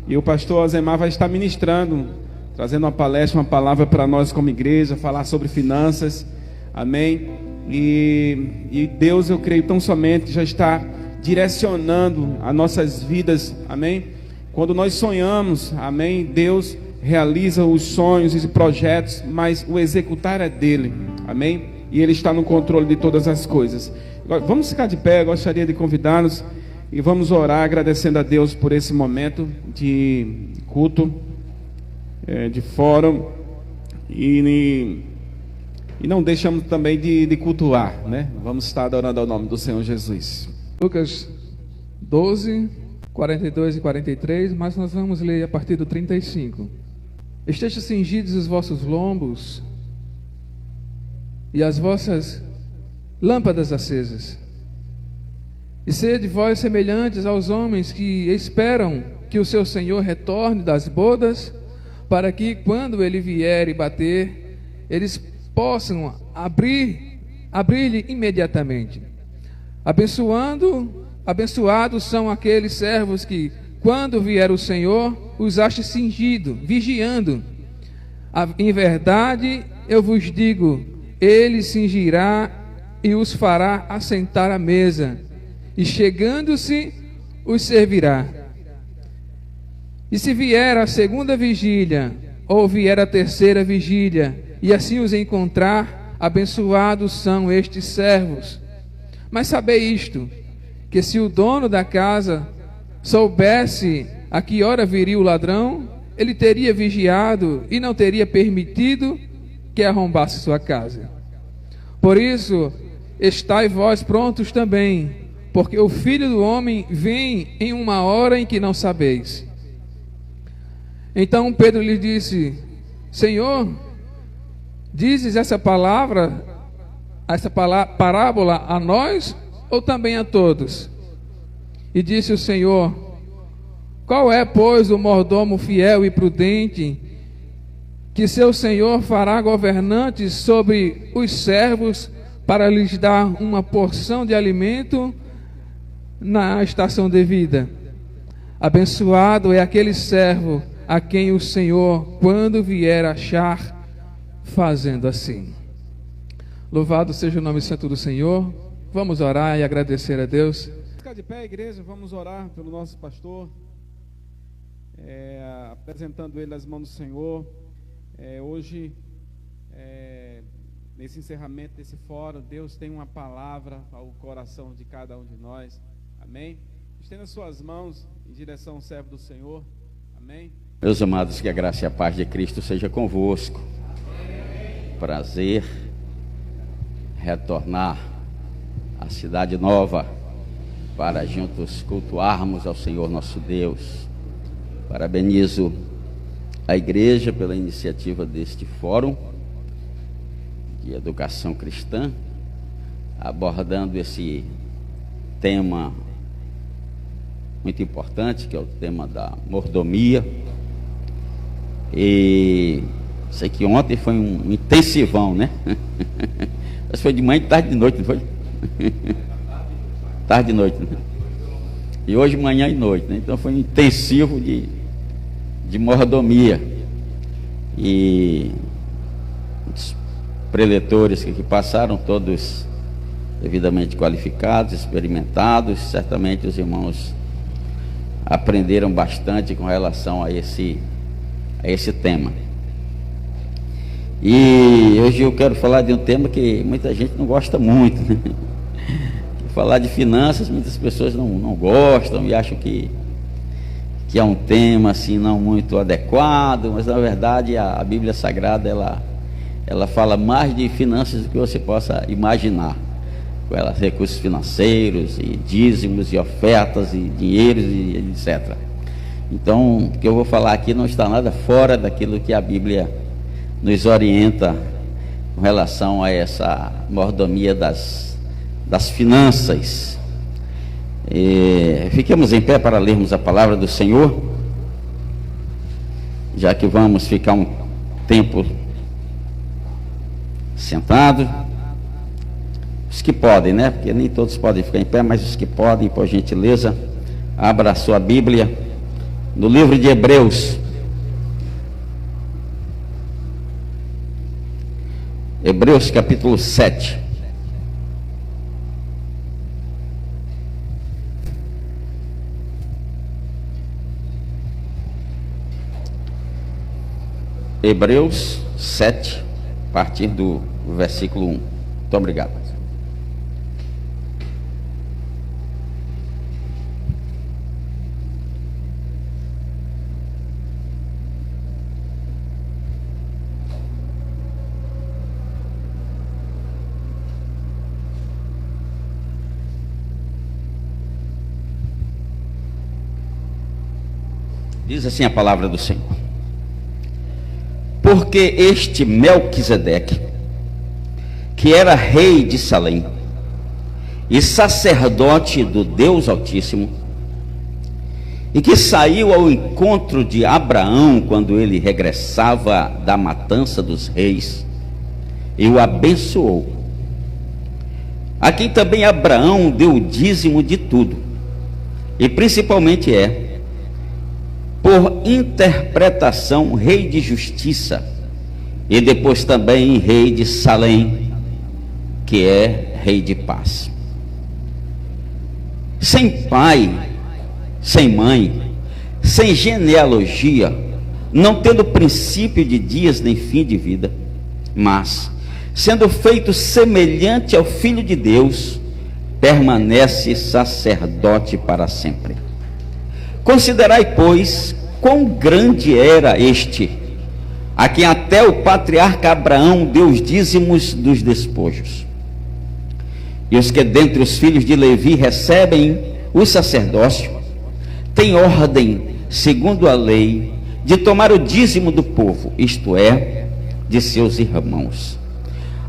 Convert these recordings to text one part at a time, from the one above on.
E o pastor Azemar vai estar ministrando, trazendo uma palestra, uma palavra para nós como igreja, falar sobre finanças, amém? E Deus, eu creio, tão somente já está direcionando as nossas vidas, amém? Quando nós sonhamos, amém, Deus realiza os sonhos e projetos, mas o executar é dele, amém? E ele está no controle de todas as coisas. Vamos ficar de pé, eu gostaria de convidá-los e vamos orar agradecendo a Deus por esse momento de culto, de fórum, e não deixamos também de cultuar, né? Vamos estar adorando ao nome do Senhor Jesus. Lucas 12, 42 e 43, mas nós vamos ler a partir do 35. Estejam cingidos os vossos lombos e as vossas lâmpadas acesas, e sede vós semelhantes aos homens que esperam que o seu Senhor retorne das bodas, para que quando ele vier e bater, eles possam abrir-lhe imediatamente. Abençoados são aqueles servos que, quando vier o Senhor, os ache cingido, vigiando. Em verdade, eu vos digo, ele cingirá e os fará assentar à mesa, e chegando-se, os servirá. E se vier a segunda vigília, ou vier a terceira vigília, e assim os encontrar, abençoados são estes servos. Mas sabei isto, que se o dono da casa soubesse a que hora viria o ladrão, ele teria vigiado e não teria permitido que arrombasse sua casa. Por isso, estai vós prontos também, porque o Filho do Homem vem em uma hora em que não sabeis. Então Pedro lhe disse: Senhor, dizes essa parábola a nós ou também a todos? E disse o Senhor: Qual é, pois, o mordomo fiel e prudente, que seu senhor fará governantes sobre os servos para lhes dar uma porção de alimento na estação devida? Abençoado é aquele servo a quem o Senhor, quando vier, achar fazendo assim. Louvado seja o nome santo do Senhor. Vamos orar e agradecer a Deus. Ficar de pé, igreja, vamos orar pelo nosso pastor, apresentando ele nas mãos do Senhor. Hoje, nesse encerramento desse fórum, Deus tem uma palavra ao coração de cada um de nós, amém? Estenda as suas mãos em direção ao servo do Senhor, amém? Meus amados, que a graça e a paz de Cristo seja convosco. Prazer retornar à cidade nova para juntos cultuarmos ao Senhor nosso Deus. Parabenizo a igreja pela iniciativa deste fórum de educação cristã, abordando esse tema muito importante, que é o tema da mordomia. E sei que ontem foi um intensivão, né? Mas foi de manhã, de tarde e de noite, não foi? Tarde e noite, né? E hoje manhã e noite, né? Então foi um intensivo de mordomia. E os preletores que passaram, todos devidamente qualificados, experimentados. Certamente os irmãos aprenderam bastante com relação a esse tema. E hoje eu quero falar de um tema que muita gente não gosta muito, né? Falar de finanças, muitas pessoas não gostam e acham que é um tema assim não muito adequado, mas na verdade a Bíblia Sagrada ela fala mais de finanças do que você possa imaginar, com elas recursos financeiros e dízimos e ofertas e dinheiros e etc. Então, o que eu vou falar aqui não está nada fora daquilo que a Bíblia nos orienta com relação a essa mordomia das finanças. Fiquemos em pé para lermos a palavra do Senhor, já que vamos ficar um tempo sentados. Os que podem, né? Porque nem todos podem ficar em pé, mas os que podem, por gentileza, abra a sua Bíblia no livro de Hebreus. Hebreus capítulo 7. Hebreus 7, a partir do versículo 1. Muito obrigado. Diz assim a palavra do Senhor: porque este Melquisedeque, que era rei de Salém e sacerdote do Deus Altíssimo, e que saiu ao encontro de Abraão quando ele regressava da matança dos reis, e o abençoou, a quem também Abraão deu o dízimo de tudo, e principalmente por interpretação, rei de justiça, e depois também rei de Salém, que é rei de paz. Sem pai, sem mãe, sem genealogia, não tendo princípio de dias nem fim de vida, mas, sendo feito semelhante ao Filho de Deus, permanece sacerdote para sempre. Considerai, pois, quão grande era este, a quem até o patriarca Abraão deu os dízimos dos despojos. E os que dentre os filhos de Levi recebem o sacerdócio, têm ordem, segundo a lei, de tomar o dízimo do povo, isto é, de seus irmãos,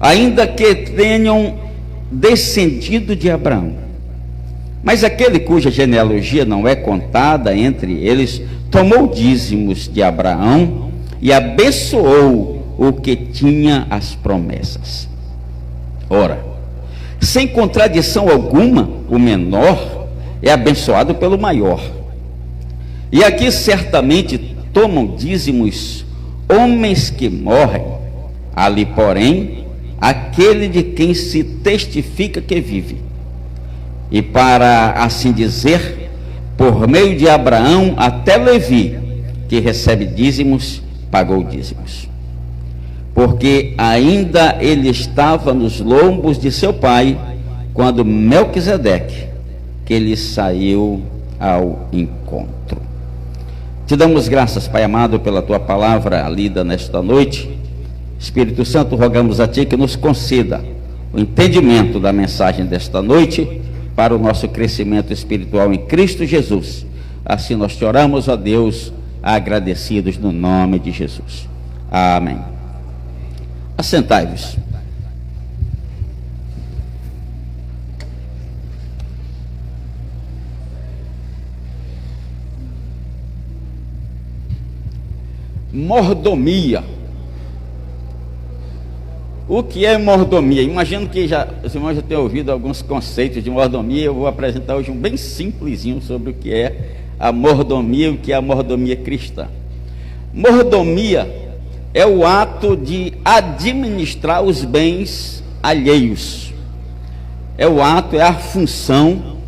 ainda que tenham descendido de Abraão. Mas aquele cuja genealogia não é contada entre eles, tomou dízimos de Abraão e abençoou o que tinha as promessas. Ora, sem contradição alguma, o menor é abençoado pelo maior. E aqui certamente tomam dízimos homens que morrem, ali porém aquele de quem se testifica que vive. E para assim dizer, por meio de Abraão até Levi, que recebe dízimos, pagou dízimos. Porque ainda ele estava nos lombos de seu pai, quando Melquisedeque, que lhe saiu ao encontro. Te damos graças, Pai amado, pela tua palavra lida nesta noite. Espírito Santo, rogamos a ti que nos conceda o entendimento da mensagem desta noite, para o nosso crescimento espiritual em Cristo Jesus. Assim nós te oramos, ó Deus, agradecidos no nome de Jesus. Amém. Assentai-vos. Mordomia. O que é mordomia? Imagino que os irmãos já tenham ouvido alguns conceitos de mordomia. Eu vou apresentar hoje um bem simplesinho sobre o que é a mordomia, o que é a mordomia cristã. Mordomia é o ato de administrar os bens alheios. É a função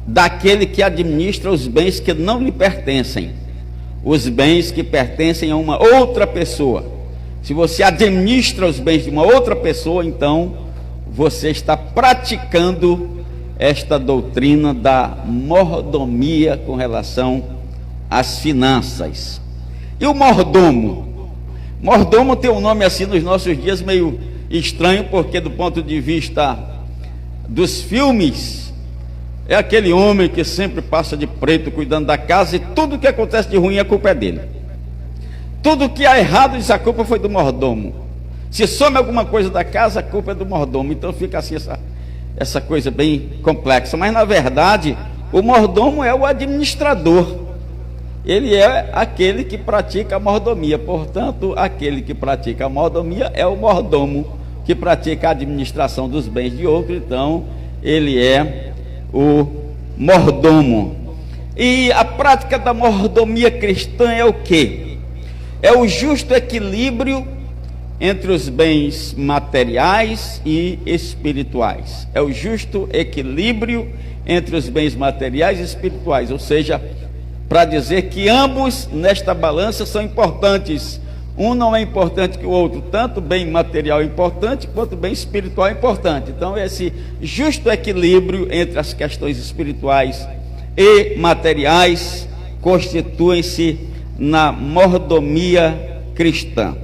daquele que administra os bens que não lhe pertencem, os bens que pertencem a uma outra pessoa. Se você administra os bens de uma outra pessoa, então você está praticando esta doutrina da mordomia com relação às finanças. E o mordomo? Mordomo tem um nome assim nos nossos dias meio estranho, porque do ponto de vista dos filmes, é aquele homem que sempre passa de preto cuidando da casa, e tudo que acontece de ruim a culpa é dele. Tudo que há errado, diz, a culpa foi do mordomo. Se some alguma coisa da casa, a culpa é do mordomo. Então fica assim essa coisa bem complexa. Mas na verdade, o mordomo é o administrador. Ele é aquele que pratica a mordomia. Portanto, aquele que pratica a mordomia é o mordomo, que pratica a administração dos bens de outro. Então, ele é o mordomo. E a prática da mordomia cristã é o quê? É o justo equilíbrio entre os bens materiais e espirituais. É o justo equilíbrio entre os bens materiais e espirituais, ou seja, para dizer que ambos nesta balança são importantes. Um não é importante que o outro, tanto o bem material é importante quanto o bem espiritual é importante. Então esse justo equilíbrio entre as questões espirituais e materiais constituem-se na mordomia cristã.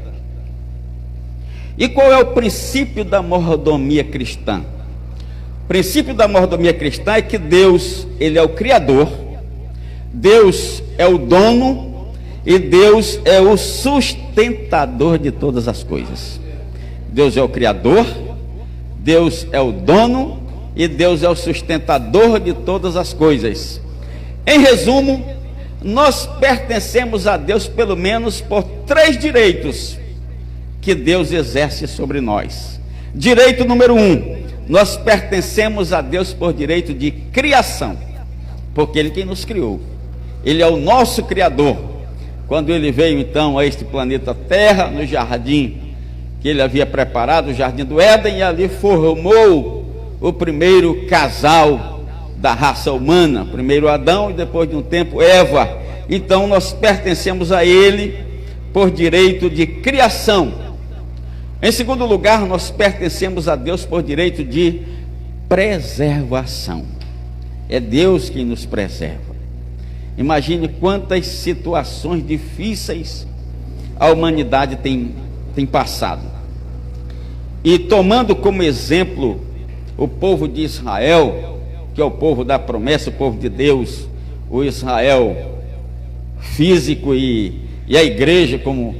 E qual é o princípio da mordomia cristã? O princípio da mordomia cristã é que Deus, Ele é o Criador, Deus é o dono e Deus é o sustentador de todas as coisas. Deus é o Criador, Deus é o dono e Deus é o sustentador de todas as coisas. Em resumo, nós pertencemos a Deus pelo menos por 3 direitos que Deus exerce sobre nós. Direito número 1, nós pertencemos a Deus por direito de criação, porque Ele quem nos criou, Ele é o nosso Criador. Quando Ele veio então a este planeta Terra, no jardim que Ele havia preparado, o jardim do Éden, e ali formou o primeiro casal da raça humana, primeiro Adão e depois de um tempo Eva. Então nós pertencemos a Ele por direito de criação. Em segundo lugar, nós pertencemos a Deus por direito de preservação. É Deus quem nos preserva. Imagine quantas situações difíceis a humanidade tem passado. E tomando como exemplo o povo de Israel, que é o povo da promessa, o povo de Deus, o Israel físico e a igreja como,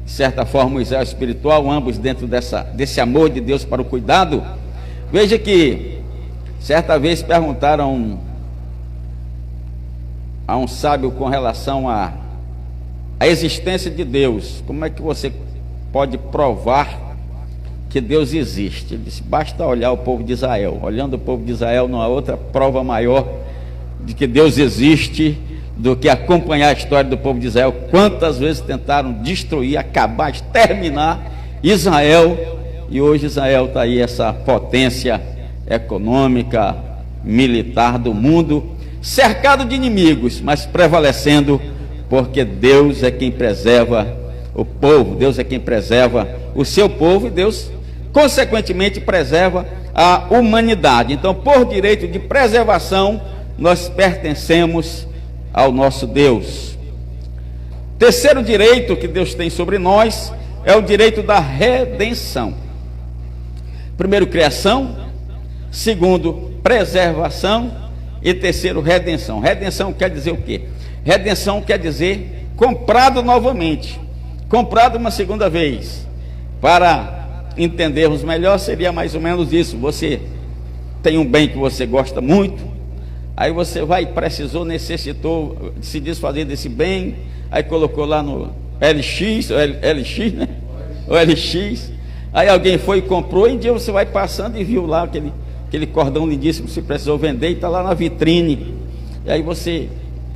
de certa forma, o Israel espiritual, ambos dentro desse amor de Deus para o cuidado. Veja que certa vez perguntaram a um sábio com relação à existência de Deus: como é que você pode provar que Deus existe? Ele disse: basta olhar o povo de Israel. Olhando o povo de Israel, não há outra prova maior de que Deus existe do que acompanhar a história do povo de Israel. Quantas vezes tentaram destruir, acabar, exterminar Israel, e hoje Israel está aí, essa potência econômica, militar do mundo, cercado de inimigos, mas prevalecendo, porque Deus é quem preserva o povo, Deus é quem preserva o seu povo, e Deus consequentemente preserva a humanidade. Então, por direito de preservação, nós pertencemos ao nosso Deus. Terceiro direito que Deus tem sobre nós é o direito da redenção. Primeiro, criação. Segundo, preservação. E terceiro, redenção. Redenção quer dizer o quê? Redenção quer dizer comprado novamente, comprado uma segunda vez. Para entendermos melhor, seria mais ou menos isso: você tem um bem que você gosta muito, aí você necessitou se desfazer desse bem, aí colocou lá no LX, né? O LX, aí alguém foi e comprou, e um dia você vai passando e viu lá aquele cordão lindíssimo que você precisou vender, e está lá na vitrine, e aí você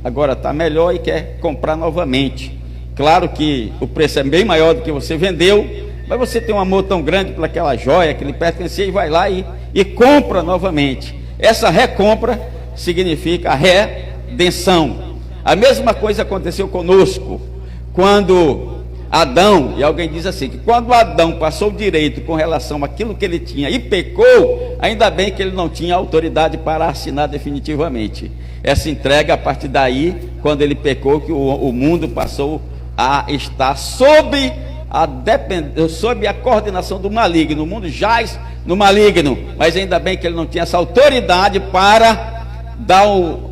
agora está melhor e quer comprar novamente. Claro que o preço é bem maior do que você vendeu, mas você tem um amor tão grande por aquela joia que lhe pertencia, e vai lá e compra novamente. Essa recompra significa a redenção. A mesma coisa aconteceu conosco quando Adão, e alguém diz assim, que quando Adão passou direito com relação àquilo que ele tinha e pecou, ainda bem que ele não tinha autoridade para assinar definitivamente essa entrega. A partir daí, quando ele pecou, que o mundo passou a estar sob a coordenação do maligno. O mundo jaz no maligno, mas ainda bem que ele não tinha essa autoridade para dar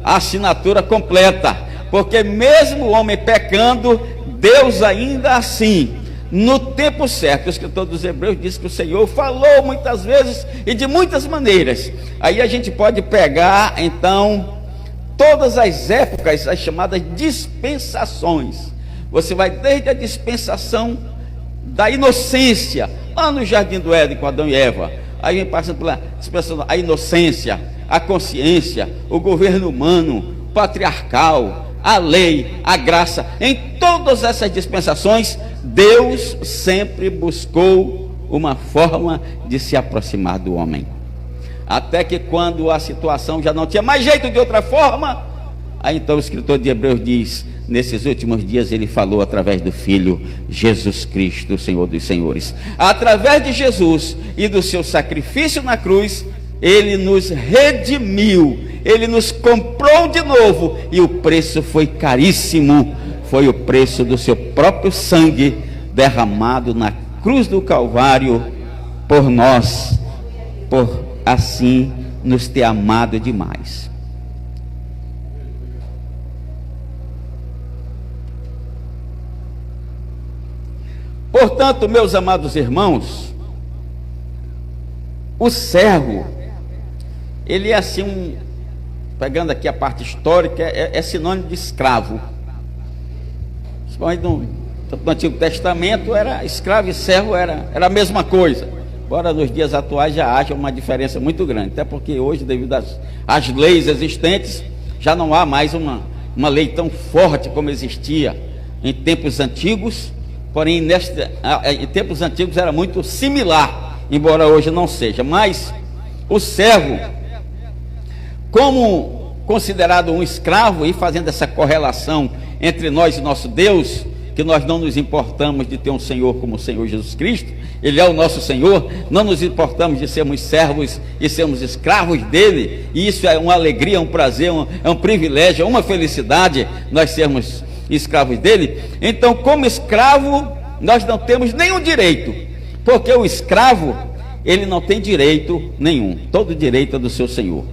a assinatura completa, porque mesmo o homem pecando, Deus ainda assim, no tempo certo, o escritor dos Hebreus diz que o Senhor falou muitas vezes e de muitas maneiras. Aí a gente pode pegar então todas as épocas, as chamadas dispensações. Você vai desde a dispensação da inocência, lá no jardim do Éden com Adão e Eva, aí vem passando pela dispensação, a inocência, a consciência, o governo humano, patriarcal, a lei, a graça, em todas essas dispensações, Deus sempre buscou uma forma de se aproximar do homem. Até que quando a situação já não tinha mais jeito de outra forma, aí então o escritor de Hebreus diz: nesses últimos dias ele falou através do Filho Jesus Cristo, o Senhor dos Senhores. Através de Jesus e do seu sacrifício na cruz, ele nos redimiu, ele nos comprou de novo, e o preço foi caríssimo. Foi o preço do seu próprio sangue derramado na cruz do Calvário por nós, por assim nos ter amado demais. Portanto, meus amados irmãos, o servo, ele é assim, pegando aqui a parte histórica, é sinônimo de escravo. No Antigo Testamento, era escravo e servo era a mesma coisa. Embora nos dias atuais já haja uma diferença muito grande, até porque hoje, devido às leis existentes, já não há mais uma lei tão forte como existia em tempos antigos. Porém, em tempos antigos era muito similar, embora hoje não seja. Mas o servo, como considerado um escravo, e fazendo essa correlação entre nós e nosso Deus, que nós não nos importamos de ter um Senhor como o Senhor Jesus Cristo, Ele é o nosso Senhor, não nos importamos de sermos servos e sermos escravos dEle, e isso é uma alegria, um prazer, é um privilégio, é uma felicidade nós sermos escravos dEle. Então, como escravo, nós não temos nenhum direito, porque o escravo, ele não tem direito nenhum, todo direito é do seu Senhor.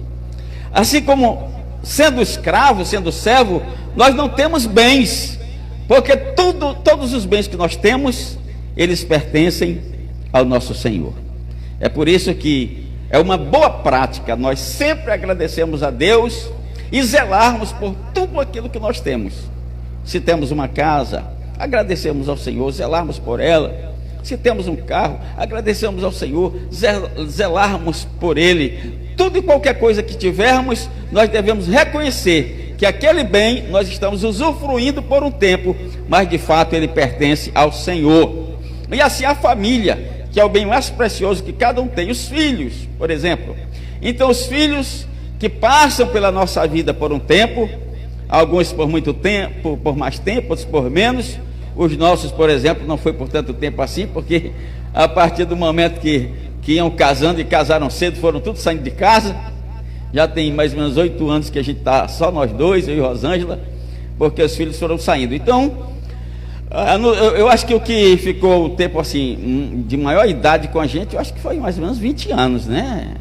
Assim como, sendo escravo, sendo servo, nós não temos bens, porque todos os bens que nós temos, eles pertencem ao nosso Senhor. É por isso que é uma boa prática nós sempre agradecemos a Deus e zelarmos por tudo aquilo que nós temos. Se temos uma casa, agradecemos ao Senhor, zelarmos por ela. Se temos um carro, agradecemos ao Senhor, zelarmos por ele. Tudo e qualquer coisa que tivermos, nós devemos reconhecer que aquele bem nós estamos usufruindo por um tempo, mas de fato ele pertence ao Senhor. E assim a família, que é o bem mais precioso que cada um tem. Os filhos, por exemplo. Então os filhos que passam pela nossa vida por um tempo, alguns por muito tempo, por mais tempo, outros por menos. Os nossos, por exemplo, não foi por tanto tempo assim, porque a partir do momento que iam casando e casaram cedo, foram todos saindo de casa. Já tem mais ou menos 8 anos que a gente está só nós dois, eu e Rosângela, porque os filhos foram saindo. Então, eu acho que o que ficou o tempo assim, de maior idade com a gente, eu acho que foi mais ou menos 20 anos, né?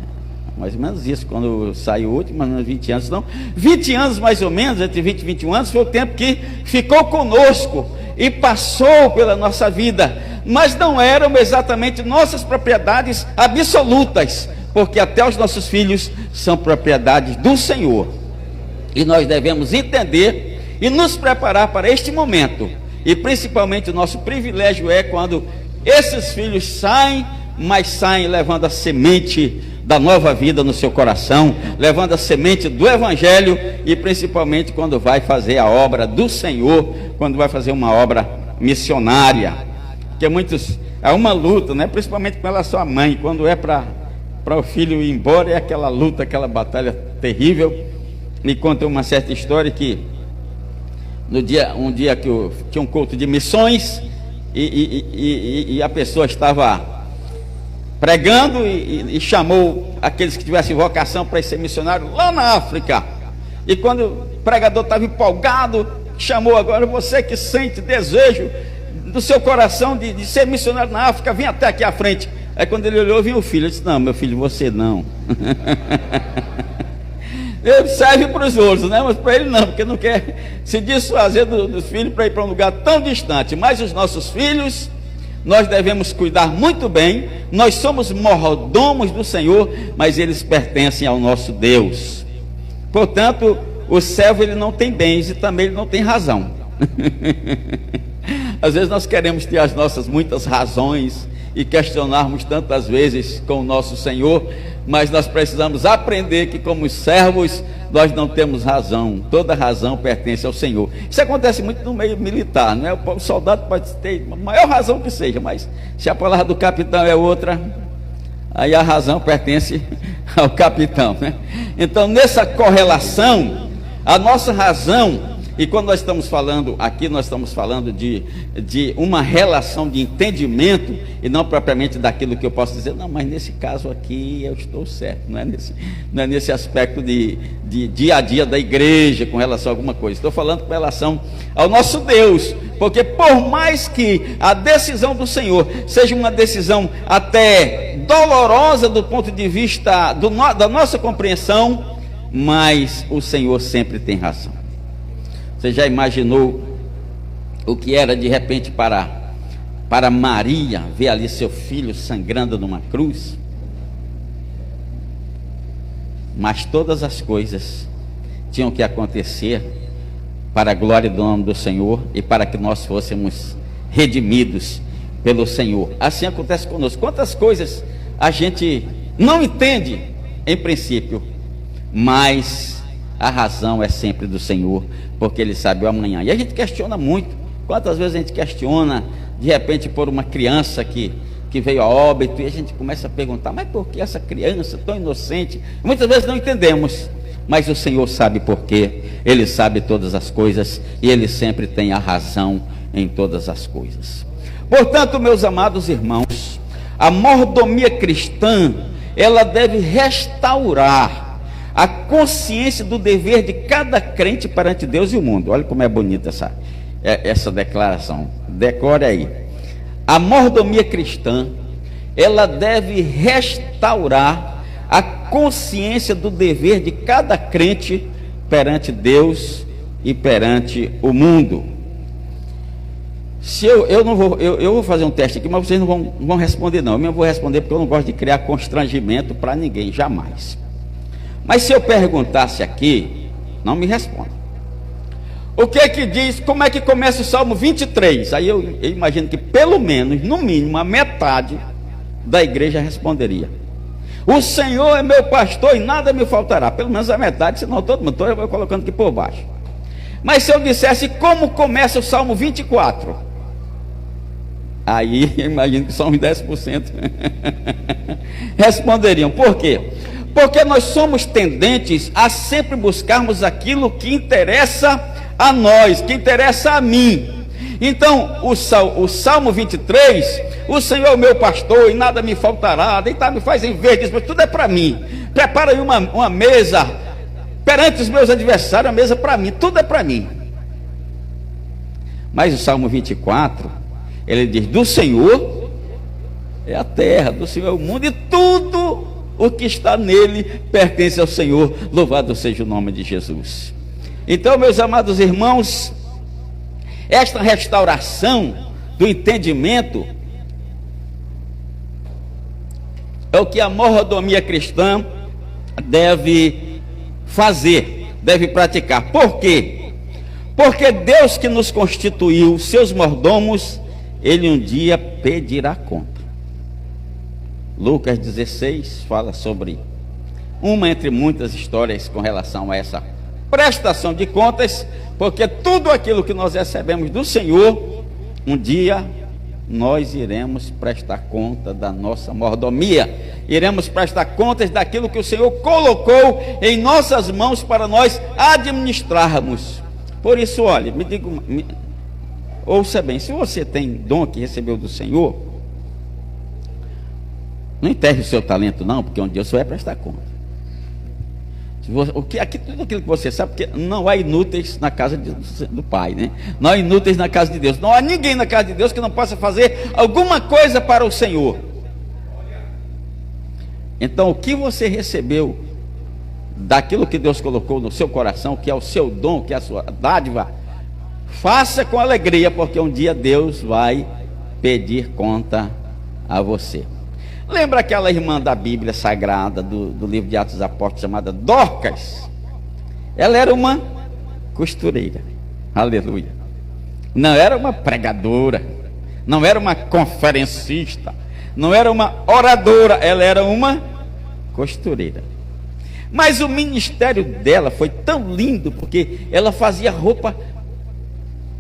Mais ou menos isso, quando saiu o último, mais ou menos 20 anos. Não, 20 anos mais ou menos, entre 20 e 21 anos, foi o tempo que ficou conosco e passou pela nossa vida, mas não eram exatamente nossas propriedades absolutas, porque até os nossos filhos são propriedades do Senhor, e nós devemos entender e nos preparar para este momento. E principalmente o nosso privilégio é quando esses filhos saem, mas saem levando a semente da nova vida no seu coração, levando a semente do Evangelho, e principalmente quando vai fazer a obra do Senhor, quando vai fazer uma obra missionária, que muitos, é uma luta, né? Principalmente com relação à mãe, quando é para o filho ir embora, é aquela luta, aquela batalha terrível. Me conta uma certa história que um dia que tinha um culto de missões, e a pessoa estava pregando e chamou aqueles que tivessem vocação para ser missionário lá na África. E quando o pregador estava empolgado, chamou: agora você que sente desejo do seu coração de ser missionário na África, vem até aqui à frente. Aí quando ele olhou, vinha o filho. Ele disse: não, meu filho, você não. Ele serve para os outros, né? Mas para ele não, porque não quer se desfazer dos filhos para ir para um lugar tão distante. Mas os nossos filhos, nós devemos cuidar muito bem. Nós somos mordomos do Senhor, mas eles pertencem ao nosso Deus. Portanto, o servo, ele não tem bens e também ele não tem razão. Às vezes nós queremos ter as nossas muitas razões e questionarmos tantas vezes com o nosso Senhor, mas nós precisamos aprender que, como servos, nós não temos razão. Toda razão pertence ao Senhor. Isso acontece muito no meio militar, não é? O soldado pode ter a maior razão que seja, mas se a palavra do capitão é outra, aí a razão pertence ao capitão, né? Então, nessa correlação, a nossa razão, e quando nós estamos falando aqui, nós estamos falando de uma relação de entendimento, e não propriamente daquilo que eu posso dizer, não, mas nesse caso aqui eu estou certo, não é nesse aspecto de dia a dia da igreja com relação a alguma coisa, estou falando com relação ao nosso Deus, porque por mais que a decisão do Senhor seja uma decisão até dolorosa do ponto de vista da nossa compreensão, mas o Senhor sempre tem razão. Você já imaginou o que era de repente para Maria ver ali seu filho sangrando numa cruz? Mas todas as coisas tinham que acontecer para a glória do nome do Senhor e para que nós fôssemos redimidos pelo Senhor. Assim acontece conosco. Quantas coisas a gente não entende em princípio, mas a razão é sempre do Senhor, porque Ele sabe o amanhã. E a gente questiona muito. Quantas vezes a gente questiona, de repente, por uma criança que veio a óbito, e a gente começa a perguntar, mas por que essa criança tão inocente? Muitas vezes não entendemos, mas o Senhor sabe por quê. Ele sabe todas as coisas, e Ele sempre tem a razão em todas as coisas. Portanto, meus amados irmãos, a mordomia cristã, ela deve restaurar a consciência do dever de cada crente perante Deus e o mundo. Olha como é bonita essa declaração. Decore aí. A mordomia cristã, ela deve restaurar a consciência do dever de cada crente perante Deus e perante o mundo. Se eu vou fazer um teste aqui, mas vocês não vão responder não. Eu mesmo vou responder porque eu não gosto de criar constrangimento para ninguém, jamais. Mas se eu perguntasse aqui, não me responda. O que é que diz, como é que começa o Salmo 23? Aí eu imagino que pelo menos, no mínimo, a metade da igreja responderia. O Senhor é meu pastor e nada me faltará. Pelo menos a metade, senão todo mundo, eu vou colocando aqui por baixo. Mas se eu dissesse como começa o Salmo 24? Aí eu imagino que só uns 10% responderiam. Por quê? Porque nós somos tendentes a sempre buscarmos aquilo que interessa a nós, que interessa a mim. Então, o Salmo 23, o Senhor é o meu pastor e nada me faltará, deitar-me faz em verdes, mas tudo é para mim. Prepara aí uma mesa perante os meus adversários, a mesa para mim, tudo é para mim. Mas o Salmo 24, ele diz, do Senhor é a terra, do Senhor é o mundo e tudo o que está nele pertence ao Senhor, louvado seja o nome de Jesus. Então, meus amados irmãos, esta restauração do entendimento é o que a mordomia cristã deve fazer, deve praticar. Por quê? Porque Deus que nos constituiu seus mordomos, Ele um dia pedirá conta. Lucas 16 fala sobre uma entre muitas histórias com relação a essa prestação de contas, porque tudo aquilo que nós recebemos do Senhor, um dia nós iremos prestar conta da nossa mordomia, iremos prestar contas daquilo que o Senhor colocou em nossas mãos para nós administrarmos. Por isso, olha, ouça bem, se você tem dom que recebeu do Senhor, não enterre o seu talento não, porque um dia você vai prestar conta. Tudo aquilo que você sabe, porque não há inúteis na casa do Pai, né? Não há inúteis na casa de Deus. Não há ninguém na casa de Deus que não possa fazer alguma coisa para o Senhor. Então, o que você recebeu daquilo que Deus colocou no seu coração, que é o seu dom, que é a sua dádiva, faça com alegria, porque um dia Deus vai pedir conta a você. Lembra aquela irmã da Bíblia Sagrada, do livro de Atos dos Apóstolos, chamada Dorcas? Ela era uma costureira, aleluia. Não era uma pregadora, não era uma conferencista, não era uma oradora, ela era uma costureira. Mas o ministério dela foi tão lindo, porque ela fazia roupa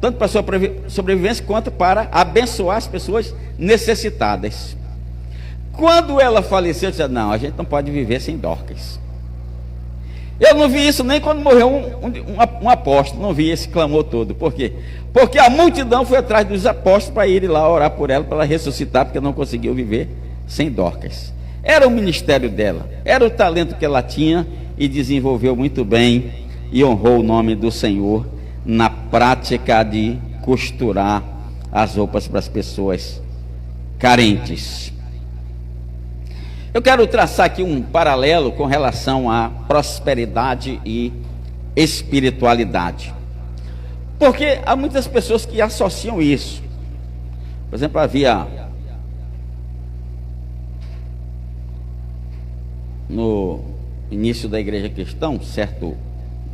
tanto para sua sobrevivência quanto para abençoar as pessoas necessitadas. Quando ela faleceu, eu disse: não, a gente não pode viver sem Dorcas. Eu não vi isso nem quando morreu um apóstolo, não vi esse clamor todo. Por quê? Porque a multidão foi atrás dos apóstolos para irem lá orar por ela, para ela ressuscitar, porque não conseguiu viver sem Dorcas. Era o ministério dela, era o talento que ela tinha, e desenvolveu muito bem e honrou o nome do Senhor na prática de costurar as roupas para as pessoas carentes. Eu quero traçar aqui um paralelo com relação à prosperidade e espiritualidade, porque há muitas pessoas que associam isso. Por exemplo, havia no início da igreja cristã um certo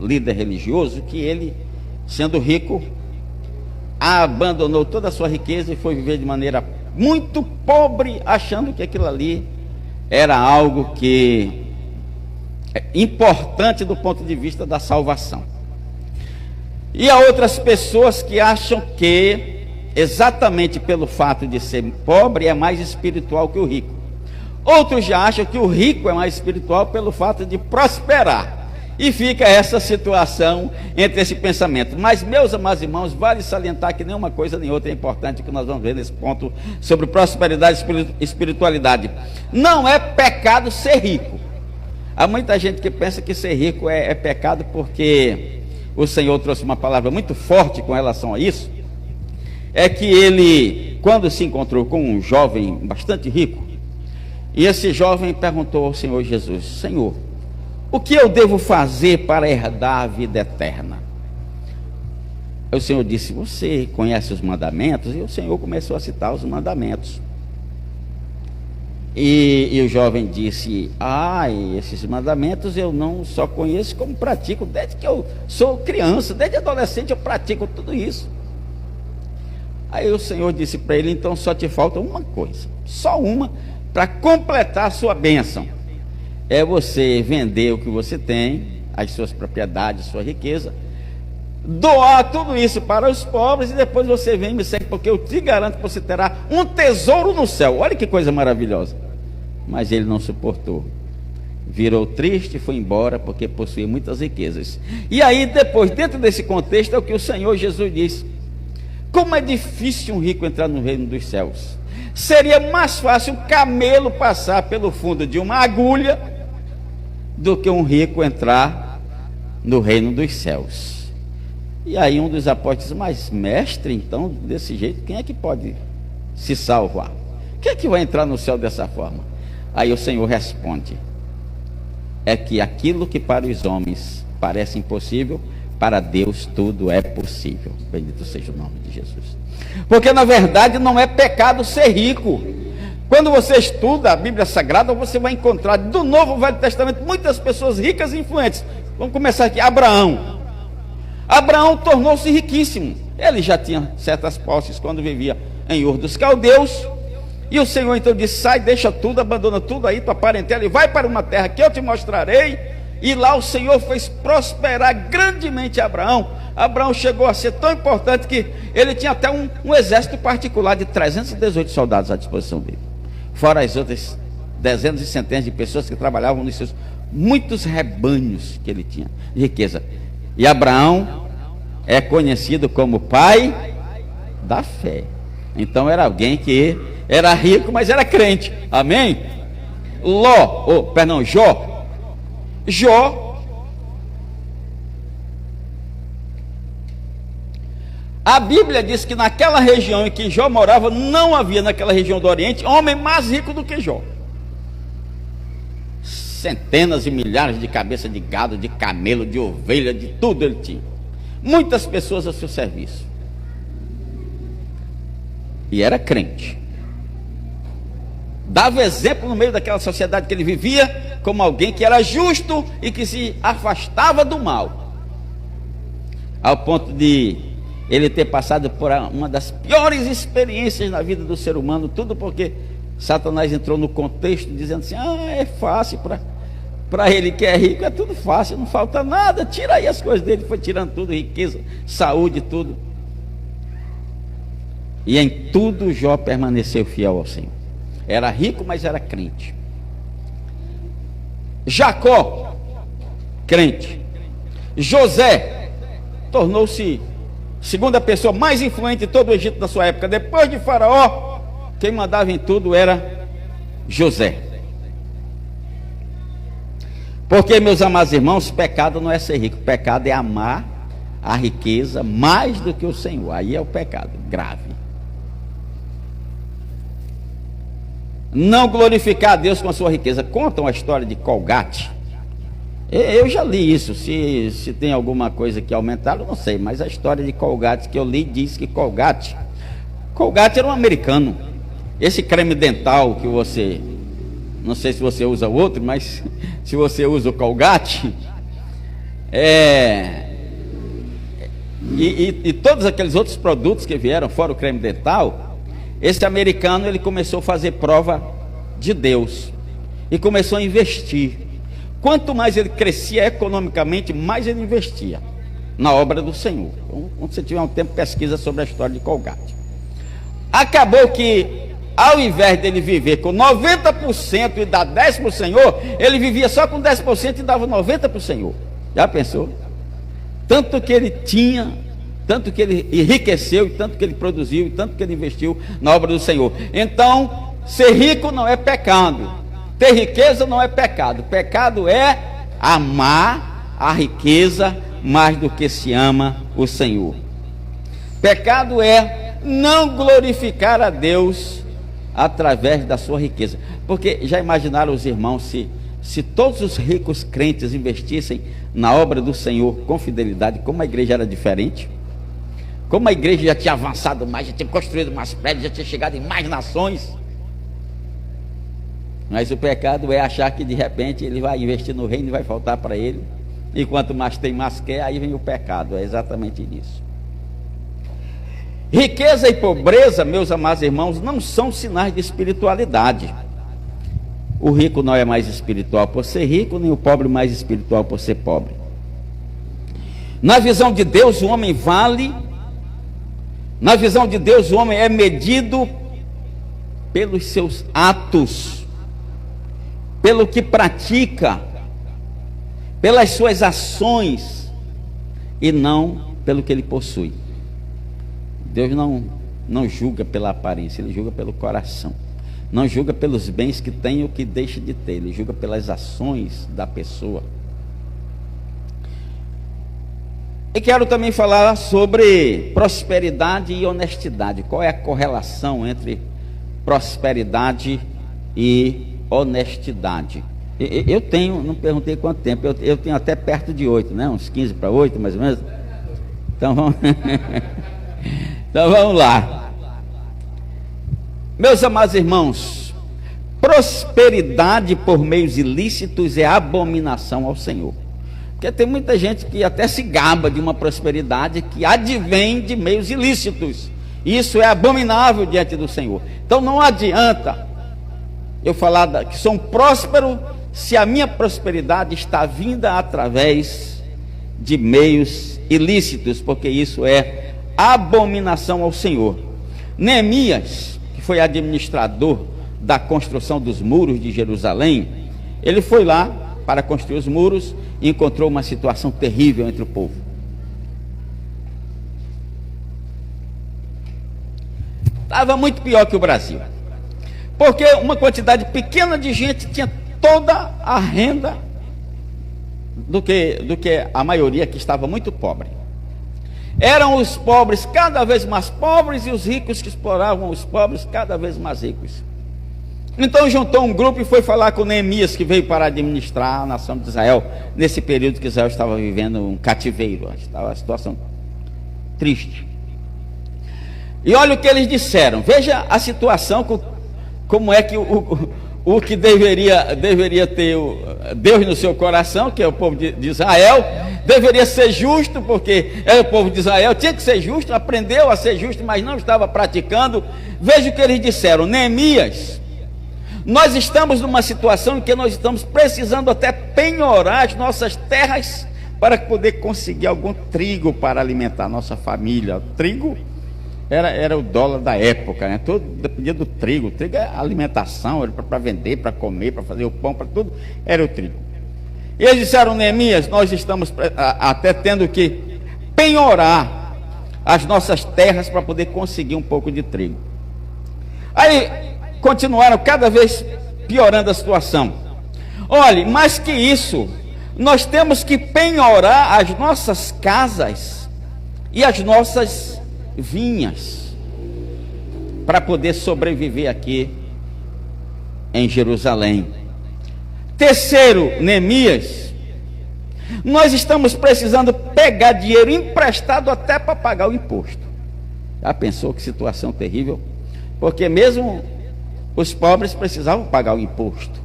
líder religioso que ele, sendo rico, abandonou toda a sua riqueza e foi viver de maneira muito pobre, achando que aquilo ali era algo que é importante do ponto de vista da salvação. E há outras pessoas que acham que, exatamente pelo fato de ser pobre, é mais espiritual que o rico. Outros já acham que o rico é mais espiritual pelo fato de prosperar. E fica essa situação entre esse pensamento. Mas, meus amados irmãos, vale salientar que nenhuma coisa nem outra é importante, que nós vamos ver nesse ponto sobre prosperidade e espiritualidade. Não é pecado ser rico. Há muita gente que pensa que ser rico é pecado, porque o Senhor trouxe uma palavra muito forte com relação a isso. É que ele, quando se encontrou com um jovem bastante rico, e esse jovem perguntou ao Senhor Jesus: Senhor, o que eu devo fazer para herdar a vida eterna? O Senhor disse: você conhece os mandamentos? E o Senhor começou a citar os mandamentos. E o jovem disse: esses mandamentos eu não só conheço, como pratico. Desde que eu sou criança, desde adolescente eu pratico tudo isso. Aí o Senhor disse para ele: então só te falta uma coisa, só uma, para completar a sua bênção. É você vender o que você tem, as suas propriedades, sua riqueza, doar tudo isso para os pobres, e depois você vem e me segue, porque eu te garanto que você terá um tesouro no céu. Olha que coisa maravilhosa. Mas ele não suportou, virou triste e foi embora, porque possuía muitas riquezas. E aí depois, dentro desse contexto, é o que o Senhor Jesus disse: como é difícil um rico entrar no reino dos céus. Seria mais fácil um camelo passar pelo fundo de uma agulha do que um rico entrar no reino dos céus. E aí um dos apóstolos disse: mas mestre, então desse jeito quem é que pode se salvar? Quem é que vai entrar no céu dessa forma? Aí o Senhor responde: é que aquilo que para os homens parece impossível, para Deus tudo é possível. Bendito seja o nome de Jesus. Porque na verdade não é pecado ser rico. Quando você estuda a Bíblia Sagrada, você vai encontrar do Novo e Velho Testamento muitas pessoas ricas e influentes. Vamos começar aqui. Abraão tornou-se riquíssimo. Ele já tinha certas posses quando vivia em Ur dos Caldeus. E o Senhor então disse: sai, deixa tudo, abandona tudo aí, tua parentela, e vai para uma terra que eu te mostrarei. E lá o Senhor fez prosperar grandemente Abraão. Abraão chegou a ser tão importante que ele tinha até um exército particular de 318 soldados à disposição dele, fora as outras dezenas e centenas de pessoas que trabalhavam nos seus muitos rebanhos que ele tinha de riqueza. E Abraão é conhecido como pai da fé. Então era alguém que era rico, mas era crente. Amém? Jó, a Bíblia diz que naquela região em que Jó morava, não havia naquela região do Oriente homem mais rico do que Jó. Centenas e milhares de cabeças de gado, de camelo, de ovelha, de tudo ele tinha. Muitas pessoas a seu serviço. E era crente. Dava exemplo no meio daquela sociedade que ele vivia, como alguém que era justo e que se afastava do mal, ao ponto de ele ter passado por uma das piores experiências na vida do ser humano, tudo porque Satanás entrou no contexto dizendo assim: é fácil Para ele que é rico é tudo fácil, não falta nada, tira aí as coisas dele, foi tirando tudo, riqueza, saúde, tudo. E em tudo Jó permaneceu fiel ao Senhor. Era rico, mas era crente. Jacó, crente. José tornou-se segunda pessoa mais influente de todo o Egito da sua época. Depois de Faraó, quem mandava em tudo era José. Porque, meus amados irmãos, pecado não é ser rico, pecado é amar a riqueza mais do que o Senhor. Aí é o pecado grave. Não glorificar a Deus com a sua riqueza. Contam a história de Colgate. Eu já li isso. Se tem alguma coisa que aumentaram, não sei. Mas a história de Colgate que eu li diz que Colgate era um americano. Esse creme dental que você, não sei se você usa outro, mas se você usa o Colgate, e todos aqueles outros produtos que vieram, fora o creme dental, esse americano ele começou a fazer prova de Deus e começou a investir. Quanto mais ele crescia economicamente, mais ele investia na obra do Senhor. Então, quando você tiver um tempo, pesquisa sobre a história de Colgate. Acabou que, ao invés dele viver com 90% e dar 10% para o Senhor, ele vivia só com 10% e dava 90% para o Senhor. Já pensou? Tanto que ele tinha, tanto que ele enriqueceu, e tanto que ele produziu, e tanto que ele investiu na obra do Senhor. Então, ser rico não é pecado, ter riqueza não é pecado. Pecado é amar a riqueza mais do que se ama o Senhor. Pecado é não glorificar a Deus através da sua riqueza. Porque já imaginaram os irmãos se todos os ricos crentes investissem na obra do Senhor com fidelidade, como a igreja era diferente? Como a igreja já tinha avançado mais, já tinha construído mais prédios, já tinha chegado em mais nações. Mas o pecado é achar que de repente ele vai investir no reino e vai faltar para ele, e quanto mais tem, mais quer. Aí vem o pecado. É exatamente isso. Riqueza e pobreza, meus amados irmãos, não são sinais de espiritualidade. O rico não é mais espiritual por ser rico, nem o pobre mais espiritual por ser pobre. Na visão de Deus, o homem vale. Na visão de Deus, o homem é medido pelos seus atos, pelo que pratica, pelas suas ações, e não pelo que ele possui. Deus não julga pela aparência, ele julga pelo coração. Não julga pelos bens que tem ou que deixa de ter, ele julga pelas ações da pessoa. E quero também falar sobre prosperidade e honestidade. Qual é a correlação entre prosperidade e honestidade? Eu tenho, não perguntei quanto tempo, eu tenho até perto de 8, né? Uns 15 para 8, mais ou menos. Então vamos, então vamos lá. Meus amados irmãos, prosperidade por meios ilícitos é abominação ao Senhor. Porque tem muita gente que até se gaba de uma prosperidade que advém de meios ilícitos. Isso é abominável diante do Senhor. Então não adianta eu falar que sou um próspero se a minha prosperidade está vinda através de meios ilícitos, porque isso é abominação ao Senhor. Neemias, que foi administrador da construção dos muros de Jerusalém, ele foi lá para construir os muros e encontrou uma situação terrível entre o povo. Estava muito pior que o Brasil, porque uma quantidade pequena de gente tinha toda a renda do que a maioria, que estava muito pobre. Eram os pobres cada vez mais pobres e os ricos que exploravam os pobres cada vez mais ricos. Então juntou um grupo e foi falar com Neemias, que veio para administrar a nação de Israel nesse período que Israel estava vivendo um cativeiro, estava uma situação triste. E olha o que eles disseram. Veja a situação, como é que o que deveria ter Deus no seu coração, que é o povo de Israel, deveria ser justo, porque é o povo de Israel, tinha que ser justo, aprendeu a ser justo, mas não estava praticando. Veja o que eles disseram. Neemias, Nós estamos numa situação em que nós estamos precisando até penhorar as nossas terras para poder conseguir algum trigo para alimentar a nossa família. O trigo era o dólar da época, né? Todo dependia do trigo. O trigo é alimentação, era para vender, para comer, para fazer o pão, para tudo, era o trigo. E eles disseram: Neemias, nós estamos até tendo que penhorar as nossas terras para poder conseguir um pouco de trigo. Aí continuaram cada vez piorando a situação. Olhe, mais que isso, nós temos que penhorar as nossas casas e as nossas vinhas para poder sobreviver aqui em Jerusalém. Terceiro, Neemias, nós estamos precisando pegar dinheiro emprestado até para pagar o imposto. Já pensou que situação terrível? Porque mesmo os pobres precisavam pagar o imposto.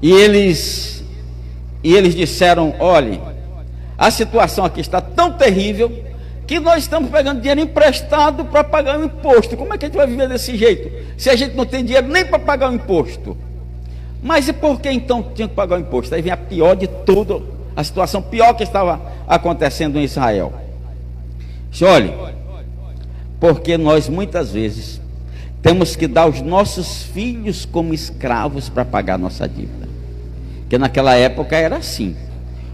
E eles disseram: olhe, a situação aqui está tão terrível que nós estamos pegando dinheiro emprestado para pagar o imposto. Como é que a gente vai viver desse jeito, se a gente não tem dinheiro nem para pagar o imposto? Mas e por que então tinha que pagar o imposto? Aí vem a pior de tudo, a situação pior que estava acontecendo em Israel. Olhe, porque nós muitas vezes temos que dar os nossos filhos como escravos para pagar nossa dívida. Porque naquela época era assim.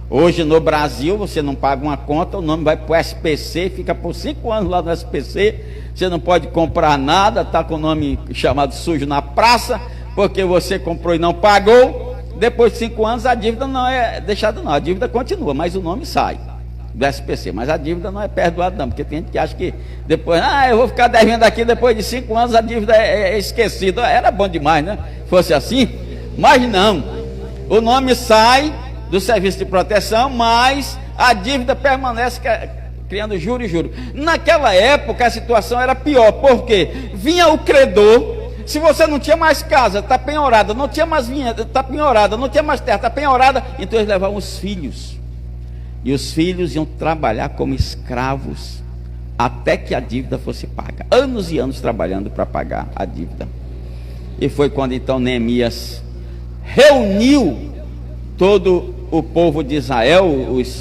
Hoje no Brasil você não paga uma conta, o nome vai para o SPC, fica por 5 anos lá no SPC, você não pode comprar nada, está com o nome chamado sujo na praça, porque você comprou e não pagou. Depois de 5 anos a dívida não é deixada não, a dívida continua, mas o nome sai do SPC, mas a dívida não é perdoada não, porque tem gente que acha que depois, eu vou ficar devendo aqui, depois de 5 anos a dívida é esquecida. Era bom demais, né? Fosse assim, mas não, o nome sai do serviço de proteção, mas a dívida permanece criando juros e juros. Naquela época a situação era pior, porque vinha o credor. Se você não tinha mais casa, está penhorada, não tinha mais vinha, está penhorada, não tinha mais terra, está penhorada, então eles levavam os filhos, e os filhos iam trabalhar como escravos até que a dívida fosse paga, anos e anos trabalhando para pagar a dívida. E foi quando então Neemias reuniu todo o povo de Israel,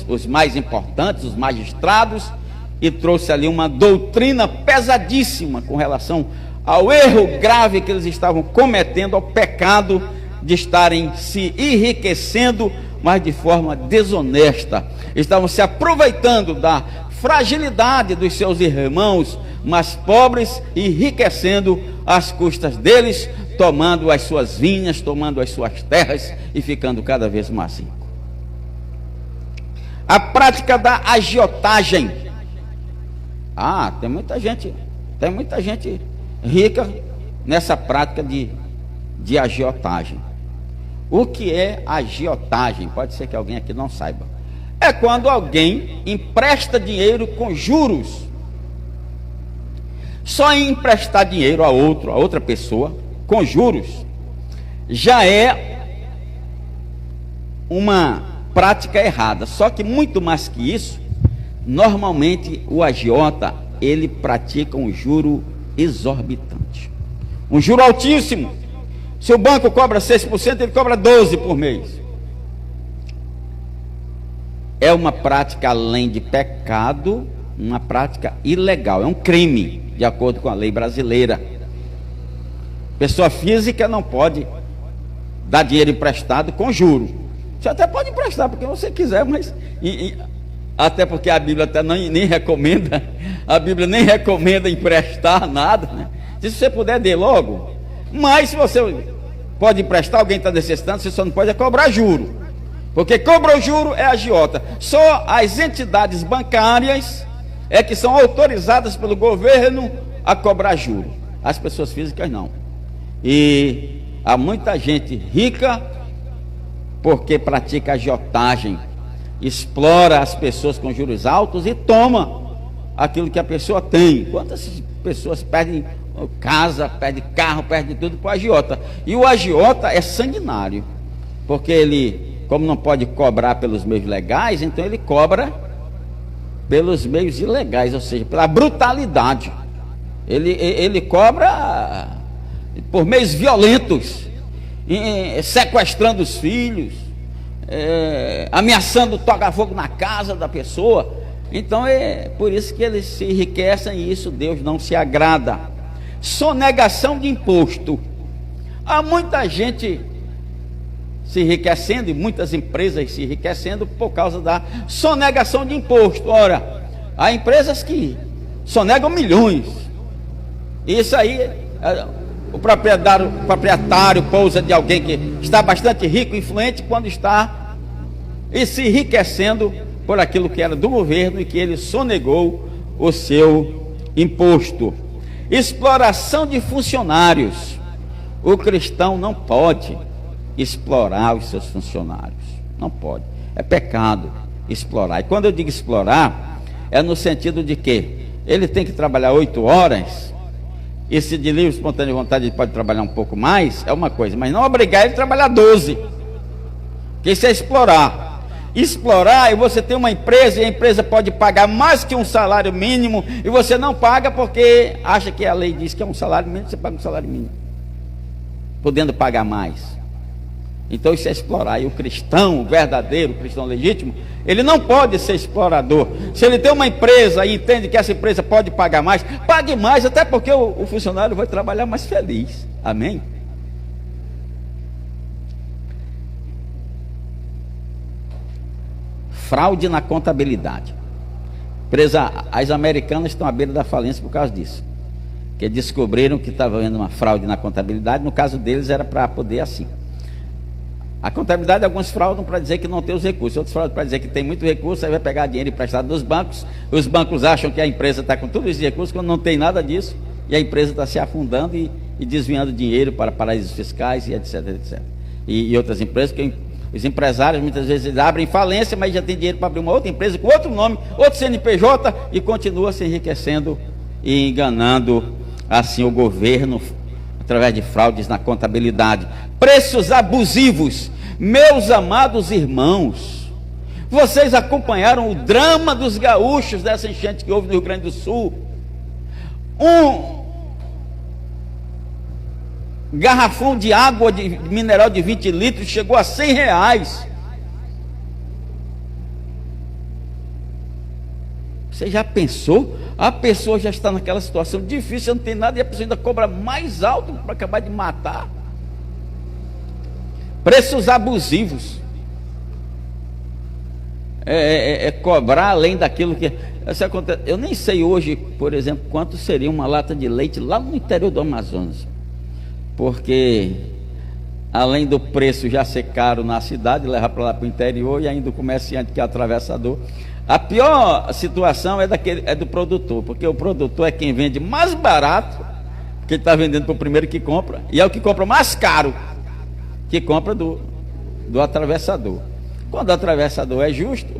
os mais importantes, os magistrados, e trouxe ali uma doutrina pesadíssima com relação ao erro grave que eles estavam cometendo, ao pecado de estarem se enriquecendo, mas de forma desonesta. Estavam se aproveitando da fragilidade dos seus irmãos mais pobres, enriquecendo às custas deles, tomando as suas vinhas, tomando as suas terras e ficando cada vez mais rico. A prática da agiotagem. Tem muita gente rica nessa prática de agiotagem. O que é agiotagem? Pode ser que alguém aqui não saiba. É quando alguém empresta dinheiro com juros. Só em emprestar dinheiro a outra pessoa com juros já é uma prática errada. Só que muito mais que isso, normalmente o agiota, ele pratica um juro exorbitante, um juro altíssimo. Se o banco cobra 6%, ele cobra 12% por mês. É uma prática, além de pecado, uma prática ilegal, é um crime, de acordo com a lei brasileira. Pessoa física não pode dar dinheiro emprestado com juros. Você até pode emprestar porque você quiser, mas até porque a Bíblia até nem recomenda, a Bíblia nem recomenda emprestar nada, né? Se você puder, dê logo. Mas se você pode emprestar, alguém está necessitando, você só não pode cobrar juro, porque cobrou juro é agiota. Só as entidades bancárias é que são autorizadas pelo governo a cobrar juro, as pessoas físicas não. E há muita gente rica porque pratica agiotagem, explora as pessoas com juros altos e toma aquilo que a pessoa tem. Quantas pessoas perdem casa, perdem carro, perdem tudo para o agiota? E o agiota é sanguinário, porque ele, como não pode cobrar pelos meios legais, então ele cobra pelos meios ilegais, ou seja, pela brutalidade. Ele cobra por meios violentos, sequestrando os filhos, ameaçando tocar fogo na casa da pessoa. Então é por isso que eles se enriquecem, e isso Deus não se agrada. Sonegação de imposto. Há muita gente se enriquecendo, e muitas empresas se enriquecendo por causa da sonegação de imposto. Ora, há empresas que sonegam milhões. Isso aí, o proprietário pousa de alguém que está bastante rico, influente, quando está se enriquecendo por aquilo que era do governo e que ele sonegou o seu imposto. Exploração de funcionários. O cristão não pode explorar os seus funcionários, não pode, é pecado explorar. E quando eu digo explorar, é no sentido de que ele tem que trabalhar 8 horas, e se de livre espontânea vontade ele pode trabalhar um pouco mais, é uma coisa, mas não obrigar ele a trabalhar 12, porque isso é explorar. Explorar é você ter uma empresa, e a empresa pode pagar mais que um salário mínimo, e você não paga porque acha que a lei diz que é um salário mínimo, você paga um salário mínimo, podendo pagar mais. Então isso é explorar. E o cristão, o verdadeiro cristão legítimo, ele não pode ser explorador. Se ele tem uma empresa e entende que essa empresa pode pagar mais, pague mais, até porque o funcionário vai trabalhar mais feliz. Amém? Fraude na contabilidade. As americanas estão à beira da falência por causa disso, que descobriram que estava havendo uma fraude na contabilidade. No caso deles era para poder assim. A contabilidade, alguns fraudam para dizer que não tem os recursos, outros fraudam para dizer que tem muito recurso, aí vai pegar dinheiro emprestado dos bancos. Os bancos acham que a empresa está com todos os recursos, quando não tem nada disso, e a empresa está se afundando e desviando dinheiro para paraísos fiscais e etc, etc. E outras empresas, que os empresários muitas vezes abrem falência, mas já tem dinheiro para abrir uma outra empresa com outro nome, outro CNPJ, e continua se enriquecendo e enganando assim o governo através de fraudes na contabilidade. Preços abusivos. Meus amados irmãos, vocês acompanharam o drama dos gaúchos dessa enchente que houve no Rio Grande do Sul? Um garrafão de água de mineral de 20 litros chegou a R$100. Você já pensou? A pessoa já está naquela situação difícil, não tem nada, e a pessoa ainda cobra mais alto para acabar de matar. Preços abusivos. Cobrar além daquilo que... Eu nem sei hoje, por exemplo, quanto seria uma lata de leite lá no interior do Amazonas, porque além do preço já ser caro na cidade, levar para lá para o interior, e ainda o comerciante que é atravessador. A pior situação é do produtor, porque o produtor é quem vende mais barato, porque ele está vendendo para o primeiro que compra, e é o que compra mais caro, que compra do atravessador. Quando o atravessador é justo,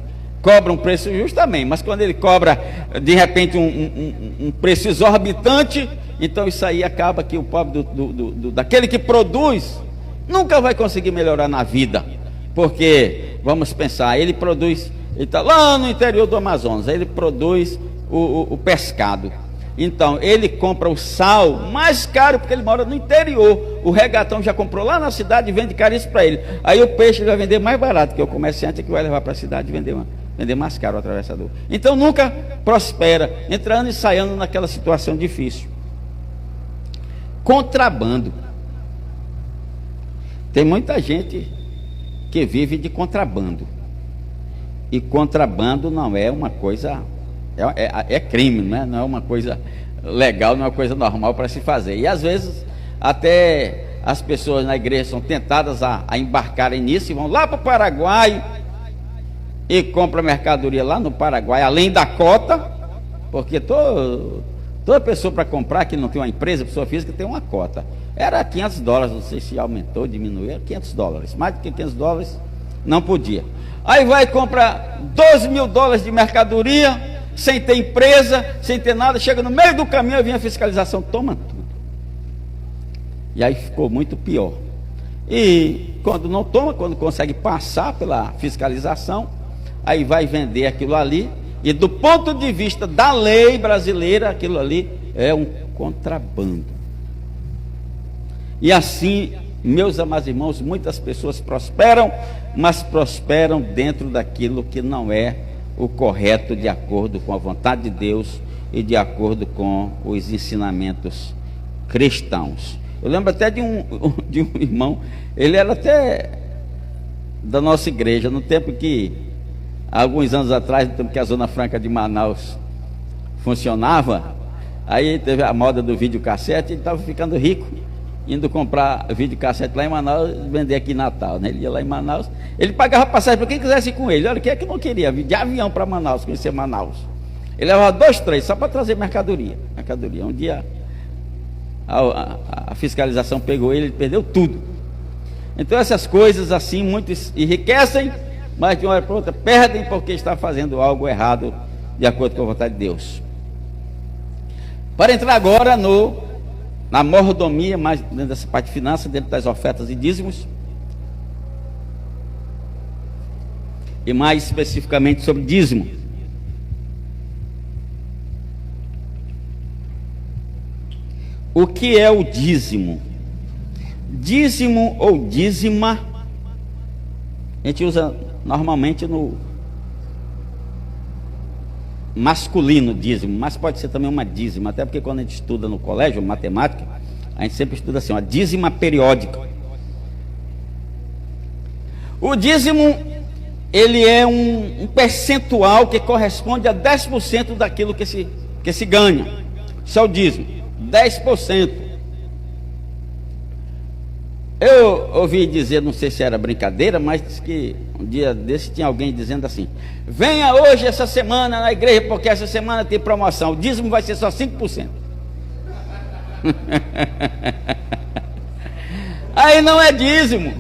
cobra um preço justo também, mas quando ele cobra de repente um preço exorbitante, então isso aí acaba que o pobre daquele que produz nunca vai conseguir melhorar na vida, porque vamos pensar, ele está lá no interior do Amazonas, ele produz o pescado. Então ele compra o sal mais caro, porque ele mora no interior. O regatão já comprou lá na cidade e vende caríssimo para ele. Aí o peixe ele vai vender mais barato, que o comerciante que vai levar para a cidade e vender mais caro o atravessador. Então nunca prospera, entrando e saindo naquela situação difícil. Contrabando. Tem muita gente que vive de contrabando, e contrabando não é uma coisa, é crime, né? Não é uma coisa legal, não é uma coisa normal para se fazer. E às vezes até as pessoas na igreja são tentadas a embarcarem nisso, e vão lá para o Paraguai e compram mercadoria lá no Paraguai, além da cota, porque toda pessoa para comprar que não tem uma empresa, pessoa física, tem uma cota. Era $500, não sei se aumentou, diminuiu, era $500, mais do que $500 não podia. Aí vai e compra $12 mil de mercadoria, sem ter empresa, sem ter nada, chega no meio do caminho e vem a fiscalização, toma tudo. E aí ficou muito pior. E quando não toma, quando consegue passar pela fiscalização, aí vai vender aquilo ali, e do ponto de vista da lei brasileira, aquilo ali é um contrabando. E assim, meus amados irmãos, muitas pessoas prosperam, mas prosperam dentro daquilo que não é o correto, de acordo com a vontade de Deus e de acordo com os ensinamentos cristãos. Eu lembro até de um irmão, ele era até da nossa igreja, no tempo que, há alguns anos atrás, no tempo que a Zona Franca de Manaus funcionava, aí teve a moda do videocassete, ele estava ficando rico, indo comprar videocassete lá em Manaus, vender aqui em Natal, né? Ele ia lá em Manaus, ele pagava passagem para quem quisesse ir com ele. Olha, quem é que não queria vir de avião para Manaus, conhecer Manaus? Ele levava 2, 3, só para trazer mercadoria. Um dia a fiscalização pegou ele perdeu tudo. Então essas coisas assim, muitos enriquecem, mas de uma hora para outra perdem, porque está fazendo algo errado, de acordo com a vontade de Deus. Para entrar agora na mordomia, mais dentro dessa parte de finanças, dentro das ofertas e dízimos, e mais especificamente sobre dízimo. O que é o dízimo? Dízimo ou dízima, a gente usa normalmente no masculino dízimo, mas pode ser também uma dízima, até porque quando a gente estuda no colégio, matemática, a gente sempre estuda assim, uma dízima periódica. O dízimo, ele é um percentual que corresponde a 10% daquilo que se ganha. Isso é o dízimo, 10%. Eu ouvi dizer, não sei se era brincadeira, mas disse que um dia desse tinha alguém dizendo assim: venha hoje essa semana na igreja, porque essa semana tem promoção, o dízimo vai ser só 5%. Aí não é dízimo,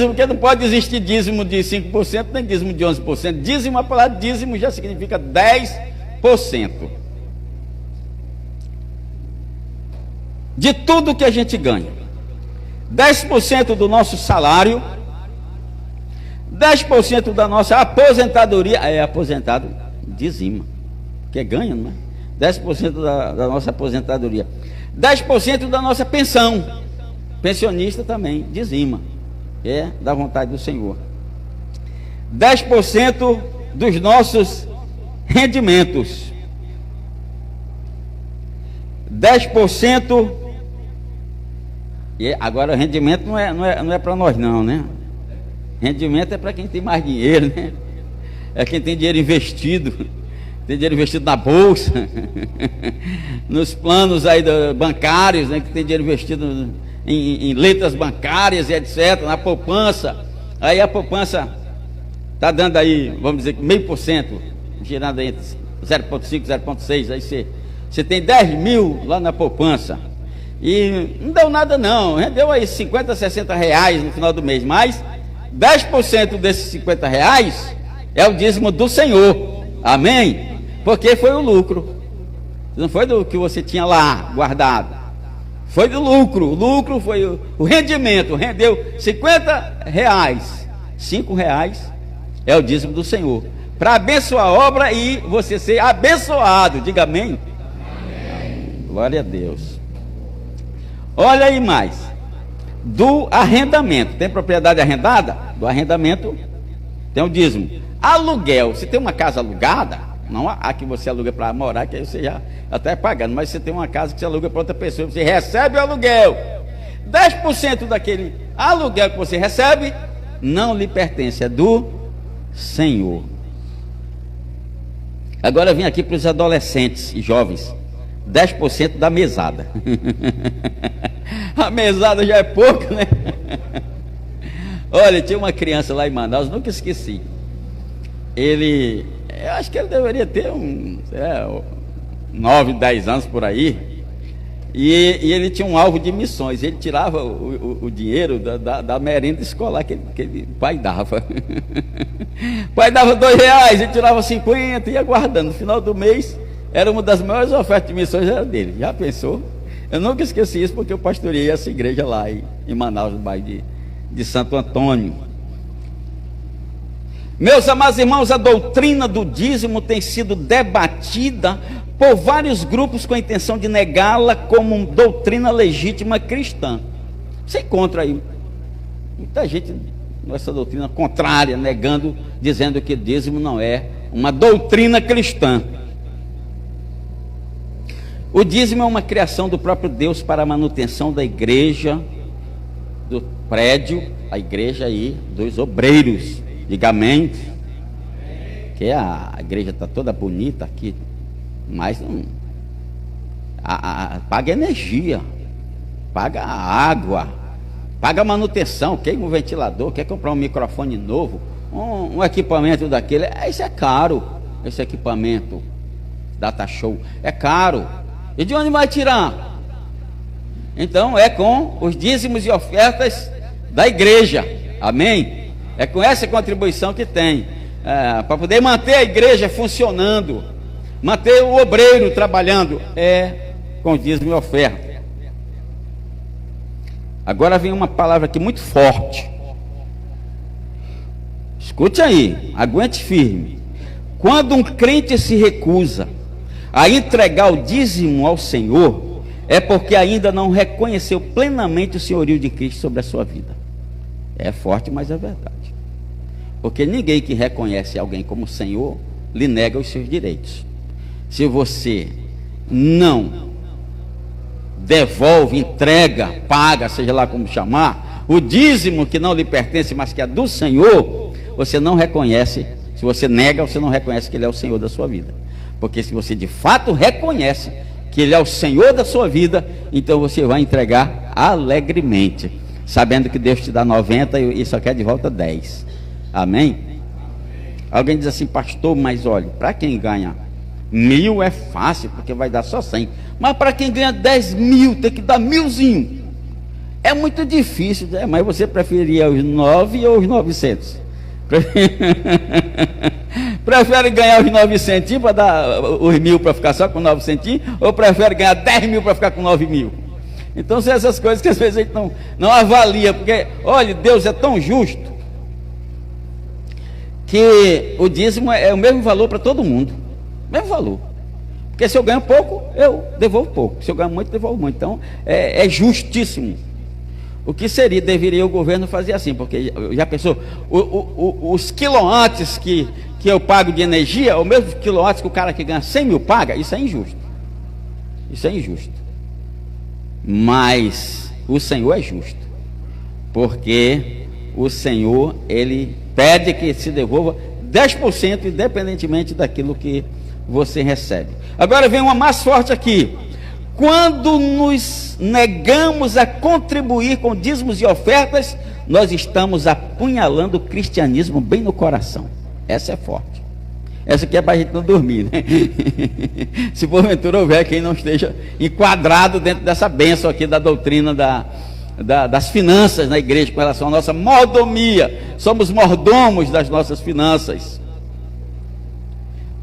porque não pode existir dízimo de 5%, nem dízimo de 11%. Dízimo, a palavra dízimo já significa 10% de tudo que a gente ganha. 10% do nosso salário, 10% da nossa aposentadoria, aposentado dizima, que ganha, não é? 10% da nossa aposentadoria, 10% da nossa pensão, pensionista também dizima, da vontade do Senhor. 10% dos nossos rendimentos, 10%. E agora o rendimento não é para nós não, né? Rendimento é para quem tem mais dinheiro, né? É quem tem dinheiro investido, tem dinheiro investido na bolsa, nos planos aí bancários, né? Que tem dinheiro investido em letras bancárias e etc, na poupança. Aí a poupança está dando aí, vamos dizer, 0,5%, girando aí entre 0,5, 0,6, aí você tem 10 mil lá na poupança. E não deu nada não, rendeu aí 50, 60 reais no final do mês, mas 10% desses 50 reais é o dízimo do Senhor, amém? Porque foi o lucro, não foi do que você tinha lá guardado, foi do lucro. O lucro foi o rendimento, rendeu 50 reais, 5 reais é o dízimo do Senhor, para abençoar a obra e você ser abençoado, diga amém? Amém. Glória a Deus. Olha aí mais, do arrendamento, tem propriedade arrendada? Do arrendamento tem o dízimo. Aluguel, se tem uma casa alugada, não a que você aluga para morar, que aí você já está pagando, mas você tem uma casa que você aluga para outra pessoa, você recebe o aluguel, 10% daquele aluguel que você recebe, não lhe pertence, é do Senhor. Agora eu vim aqui para os adolescentes e jovens, 10% da mesada. A mesada já é pouco, né? Olha, tinha uma criança lá em Manaus, nunca esqueci. Eu acho que ele deveria ter 9, 10 anos por aí. E ele tinha um alvo de missões. Ele tirava o dinheiro da merenda escolar que o pai dava. O pai dava R$2, ele tirava 50 e ia guardando. No final do mês, era uma das maiores ofertas de missões, era dele. Já pensou? Eu nunca esqueci isso, porque eu pastoreei essa igreja lá em Manaus, no bairro de Santo Antônio. Meus amados irmãos, a doutrina do dízimo tem sido debatida por vários grupos com a intenção de negá-la como doutrina legítima cristã. Você encontra aí muita gente nessa doutrina contrária, negando, dizendo que dízimo não é uma doutrina cristã. O dízimo é uma criação do próprio Deus para a manutenção da igreja, do prédio, a igreja aí, dos obreiros. Diga amém. Que a igreja está toda bonita aqui, mas não, paga energia, paga água, paga manutenção, quer um ventilador, quer comprar um microfone novo, um equipamento daquele, isso é caro, esse equipamento Data Show é caro. E de onde vai tirar? Então é com os dízimos e ofertas da igreja, amém? É com essa contribuição que tem, para poder manter a igreja funcionando, manter o obreiro trabalhando, é com dízimo e oferta. Agora vem uma palavra aqui muito forte, escute aí, aguente firme. Quando um crente se recusa a entregar o dízimo ao Senhor, é porque ainda não reconheceu plenamente o senhorio de Cristo sobre a sua vida. É forte, mas é verdade. Porque ninguém que reconhece alguém como Senhor lhe nega os seus direitos. Se você não devolve, entrega, paga, seja lá como chamar, o dízimo que não lhe pertence, mas que é do Senhor, você não reconhece. Se você nega, você não reconhece que Ele é o Senhor da sua vida. Porque se você de fato reconhece que Ele é o Senhor da sua vida, então você vai entregar alegremente, sabendo que Deus te dá 90 e só quer de volta 10. Amém? Alguém diz assim: pastor, mas olha, para quem ganha 1.000 é fácil, porque vai dar só 100. Mas para quem ganha 10.000, tem que dar 1.000zinho. É muito difícil, né? Mas você preferia os 9 ou os 900? Prefere ganhar os 900 para dar os 1.000 para ficar só com 900? Ou prefere ganhar 10.000 para ficar com 9.000? Então são essas coisas que às vezes a gente não avalia, porque, olha, Deus é tão justo que o dízimo é o mesmo valor para todo mundo, mesmo valor. Porque se eu ganho pouco, eu devolvo pouco. Se eu ganho muito, eu devolvo muito. Então é justíssimo. O que deveria o governo fazer assim? Porque já pensou, os quilowatts que eu pago de energia, o mesmo quilowatts que o cara que ganha 100.000 paga, isso é injusto. Isso é injusto. Mas o Senhor é justo, porque o Senhor, Ele pede que se devolva 10%, independentemente daquilo que você recebe. Agora vem uma mais forte aqui. Quando nos negamos a contribuir com dízimos e ofertas, nós estamos apunhalando o cristianismo bem no coração. Essa é forte. Essa aqui é para a gente não dormir, né? Se porventura houver quem não esteja enquadrado dentro dessa bênção aqui da doutrina das finanças na igreja, com relação à nossa mordomia. Somos mordomos das nossas finanças.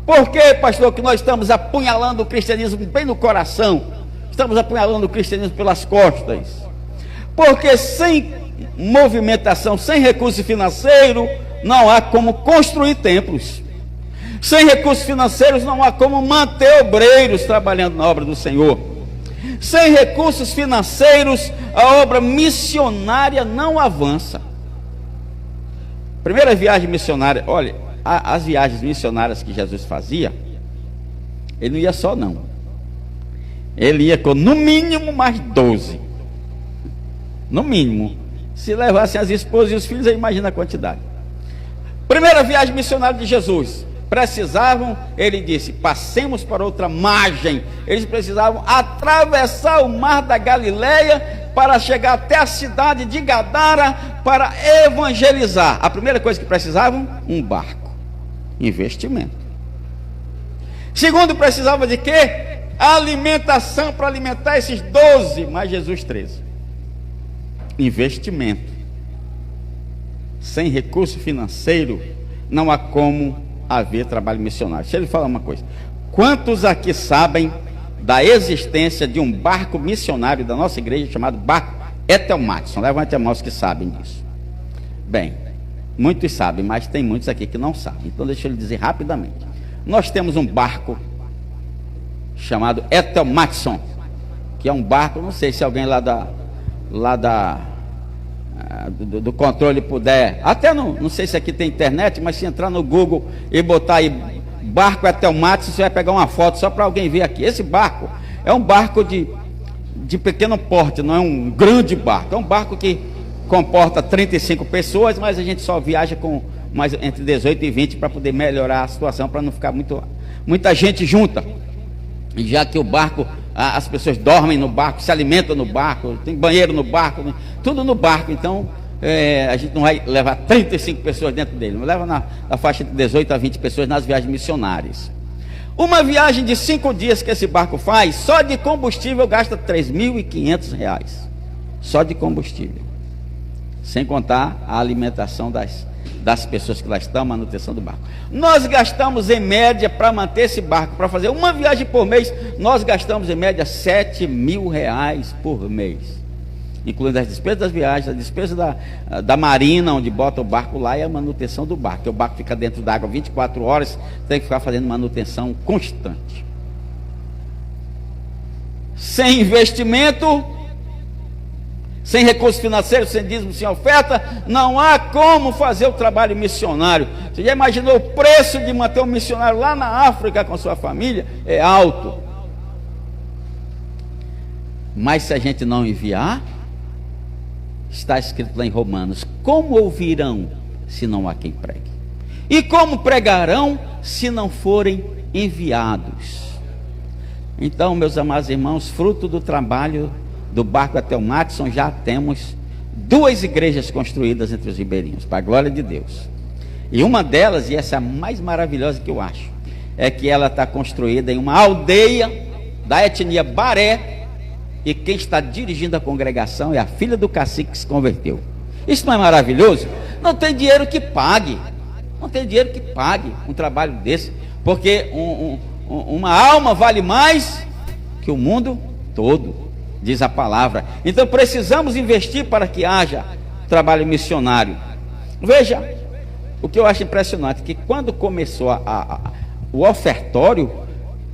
Por que, pastor, que nós estamos apunhalando o cristianismo bem no coração? Estamos apunhalando o cristianismo pelas costas. Porque sem movimentação, sem recurso financeiro, não há como construir templos. Sem recursos financeiros não há como manter obreiros trabalhando na obra do Senhor. Sem recursos financeiros, a obra missionária não avança. Primeira viagem missionária, olha, as viagens missionárias que Jesus fazia, ele não ia só não. Ele ia com no mínimo mais 12. No mínimo. Se levassem as esposas e os filhos, aí imagina a quantidade. Primeira viagem missionária de Jesus. Precisavam, ele disse, passemos para outra margem. Eles precisavam atravessar o mar da Galileia para chegar até a cidade de Gadara para evangelizar. A primeira coisa que precisavam, um barco. Investimento. Segundo, precisava de quê? Alimentação para alimentar esses 12, mais Jesus 13. Investimento. Sem recurso financeiro, não há como haver trabalho missionário. Deixa eu falar uma coisa. Quantos aqui sabem da existência de um barco missionário da nossa igreja chamado barco Ethel Matson? Levante a mão os que sabem disso. Bem, Muitos sabem, mas tem muitos aqui que não sabem. Então deixa eu lhe dizer rapidamente. Nós temos um barco chamado Ethel Matson, que é um barco, não sei se alguém do controle puder, até não sei se aqui tem internet, mas se entrar no Google e botar aí barco Ethel Matson, você vai pegar uma foto só para alguém ver aqui. Esse barco é um barco de pequeno porte, não é um grande barco, é um barco que comporta 35 pessoas, mas a gente só viaja com mais entre 18 e 20 para poder melhorar a situação, para não ficar muita gente junta. E já que o barco, as pessoas dormem no barco, se alimentam no barco, tem banheiro no barco, tudo no barco, então a gente não vai levar 35 pessoas dentro dele, não leva na faixa de 18 a 20 pessoas nas viagens missionárias. Uma viagem de 5 dias que esse barco faz, só de combustível gasta R$3.500, só de combustível, sem contar a alimentação das pessoas que lá estão, a manutenção do barco. Nós gastamos em média, para manter esse barco, para fazer uma viagem por mês, nós gastamos em média R$7.000 por mês, incluindo as despesas das viagens, a despesa da marina, onde bota o barco lá, e a manutenção do barco, porque o barco fica dentro da água 24 horas, tem que ficar fazendo manutenção constante. Sem investimento, sem recursos financeiros, sem dízimo, sem oferta, não há como fazer o trabalho missionário. Você já imaginou o preço de manter um missionário lá na África com sua família? É alto. Mas se a gente não enviar, está escrito lá em Romanos: como ouvirão se não há quem pregue? E como pregarão se não forem enviados? Então, meus amados irmãos, fruto do trabalho do barco Ethel Matson, já temos 2 igrejas construídas entre os ribeirinhos, para a glória de Deus. E uma delas, e essa é a mais maravilhosa que eu acho, é que ela está construída em uma aldeia da etnia Baré, e quem está dirigindo a congregação é a filha do cacique que se converteu. Isso não é maravilhoso? Não tem dinheiro que pague, não tem dinheiro que pague um trabalho desse, porque uma alma vale mais que o mundo todo, diz a palavra. Então precisamos investir para que haja trabalho missionário. Veja, o que eu acho impressionante, que quando começou o ofertório,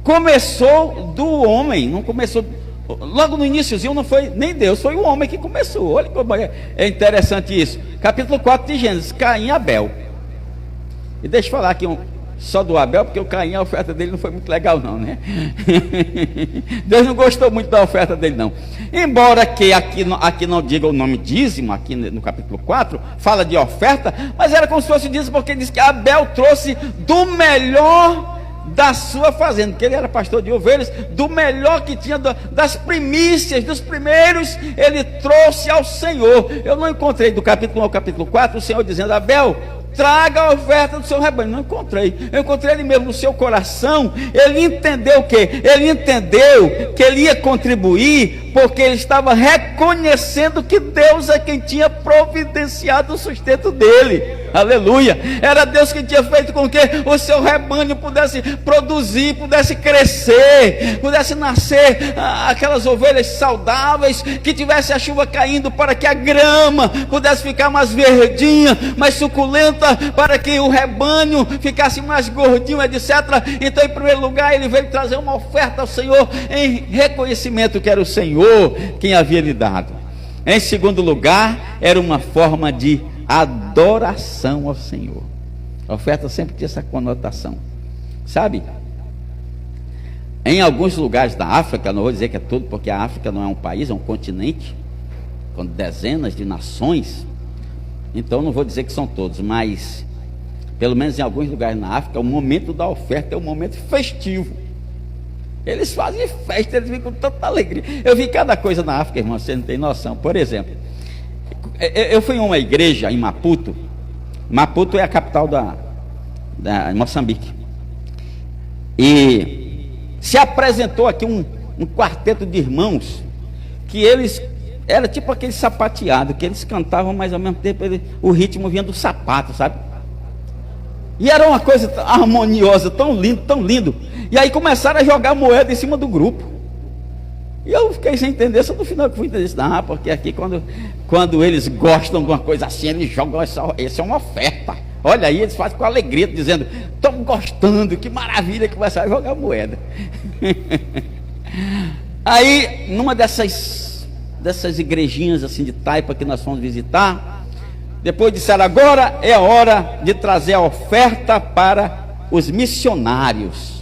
começou do homem, não começou, logo no iníciozinho não foi nem Deus, foi o homem que começou. Olha como é interessante isso. Capítulo 4 de Gênesis, Caim e Abel. E deixa eu falar aqui só do Abel, porque o Caim, a oferta dele não foi muito legal não, né? Deus não gostou muito da oferta dele não. Embora que aqui não diga o nome dízimo, aqui no capítulo 4, fala de oferta, mas era como se fosse dízimo, porque diz que Abel trouxe do melhor da sua fazenda, porque ele era pastor de ovelhas, do melhor que tinha, das primícias, dos primeiros, ele trouxe ao Senhor. Eu não encontrei do capítulo 1 ao capítulo 4 o Senhor dizendo: Abel, traga a oferta do seu rebanho. Não encontrei. Eu encontrei ele mesmo no seu coração. Ele entendeu o quê? Ele entendeu que ele ia contribuir, porque ele estava reconhecendo que Deus é quem tinha providenciado o sustento dele. Aleluia. Era Deus que tinha feito com que o seu rebanho pudesse produzir, pudesse crescer, pudesse nascer aquelas ovelhas saudáveis, que tivesse a chuva caindo para que a grama pudesse ficar mais verdinha, mais suculenta, para que o rebanho ficasse mais gordinho, etc. Então, em primeiro lugar, ele veio trazer uma oferta ao Senhor em reconhecimento que era o Senhor quem havia lhe dado. Em segundo lugar, era uma forma de adoração ao Senhor. A oferta sempre tinha essa conotação, sabe? Em alguns lugares da África, não vou dizer que é tudo, porque a África não é um país, é um continente com dezenas de nações, então não vou dizer que são todos, mas pelo menos em alguns lugares na África, o momento da oferta é um momento festivo. Eles fazem festa, eles ficam com tanta alegria. Eu vi cada coisa na África, irmão, você não tem noção. Por exemplo, eu fui em uma igreja em Maputo. Maputo é a capital da Moçambique. E se apresentou aqui um quarteto de irmãos, que eles, era tipo aquele sapateado, que eles cantavam, mas ao mesmo tempo o ritmo vinha do sapato, sabe? E era uma coisa harmoniosa, tão lindo, tão lindo. E aí começaram a jogar moeda em cima do grupo. E eu fiquei sem entender, só no final que fui entender isso. Ah, porque aqui quando eles gostam de uma coisa assim, eles jogam essa é uma oferta. Olha aí, eles fazem com alegria, dizendo, estão gostando, que maravilha que vai sair jogar moeda. Aí, numa dessas igrejinhas assim de taipa que nós fomos visitar, depois disseram, agora é a hora de trazer a oferta para os missionários.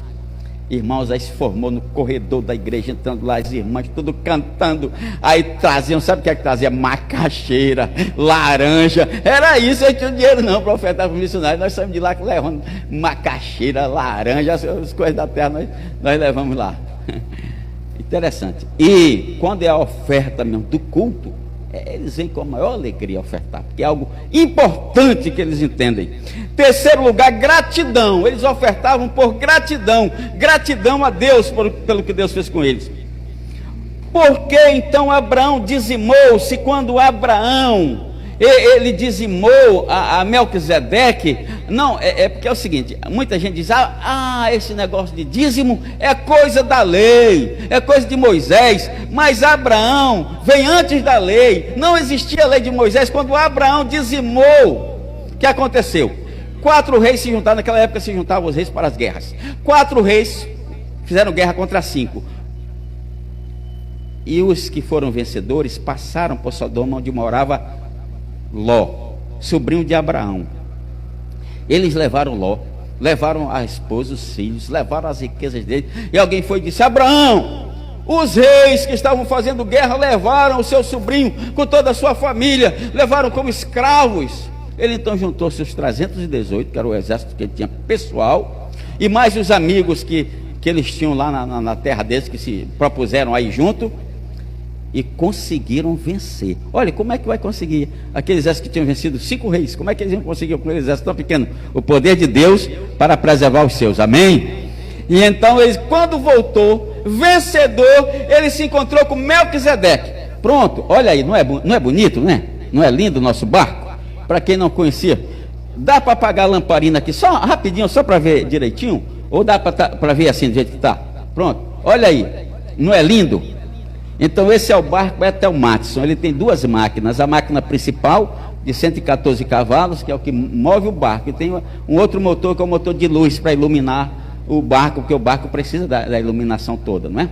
Irmãos, aí se formou no corredor da igreja, entrando lá as irmãs, tudo cantando, aí traziam, sabe o que é que trazia? Macaxeira, laranja, era isso, aí tinha dinheiro não para ofertar para os missionários. Nós saímos de lá levando macaxeira, laranja, as coisas da terra nós levamos lá. Interessante. E quando é a oferta mesmo do culto, eles vêm com a maior alegria ofertar, porque é algo importante que eles entendem. Terceiro lugar, gratidão. Eles ofertavam por gratidão, gratidão a Deus pelo que Deus fez com eles. Por que então Abraão dizimou-se? Quando Abraão ele dizimou a Melquisedeque, não, é porque é o seguinte, muita gente diz, esse negócio de dízimo é coisa da lei, é coisa de Moisés, mas Abraão vem antes da lei, não existia a lei de Moisés. Quando Abraão dizimou, o que aconteceu? 4 reis se juntaram, naquela época se juntavam os reis para as guerras, 4 reis fizeram guerra contra 5, e os que foram vencedores passaram por Sodoma, onde morava Ló, sobrinho de Abraão. Eles levaram Ló, levaram a esposa, os filhos, levaram as riquezas dele, e alguém foi e disse, Abraão, os reis que estavam fazendo guerra levaram o seu sobrinho com toda a sua família, levaram como escravos. Ele então juntou seus 318, que era o exército que ele tinha pessoal, e mais os amigos que eles tinham lá na terra deles, que se propuseram aí junto, e conseguiram vencer. Olha, como é que vai conseguir? Aqueles exércitos que tinham vencido 5 reis, como é que eles iam conseguir com aquele exército tão pequeno? O poder de Deus para preservar os seus, amém? E então, quando voltou, vencedor, ele se encontrou com Melquisedeque. Pronto, olha aí, não é bonito, né? Não é lindo o nosso barco? Para quem não conhecia, dá para apagar a lamparina aqui, só rapidinho, só para ver direitinho? Ou dá para ver assim, do jeito que está? Pronto, olha aí, não é lindo? Então esse é o barco Ethel Matson. Ele tem 2 máquinas, a máquina principal de 114 cavalos, que é o que move o barco, e tem um outro motor que é o motor de luz para iluminar o barco, porque o barco precisa da iluminação toda, não é?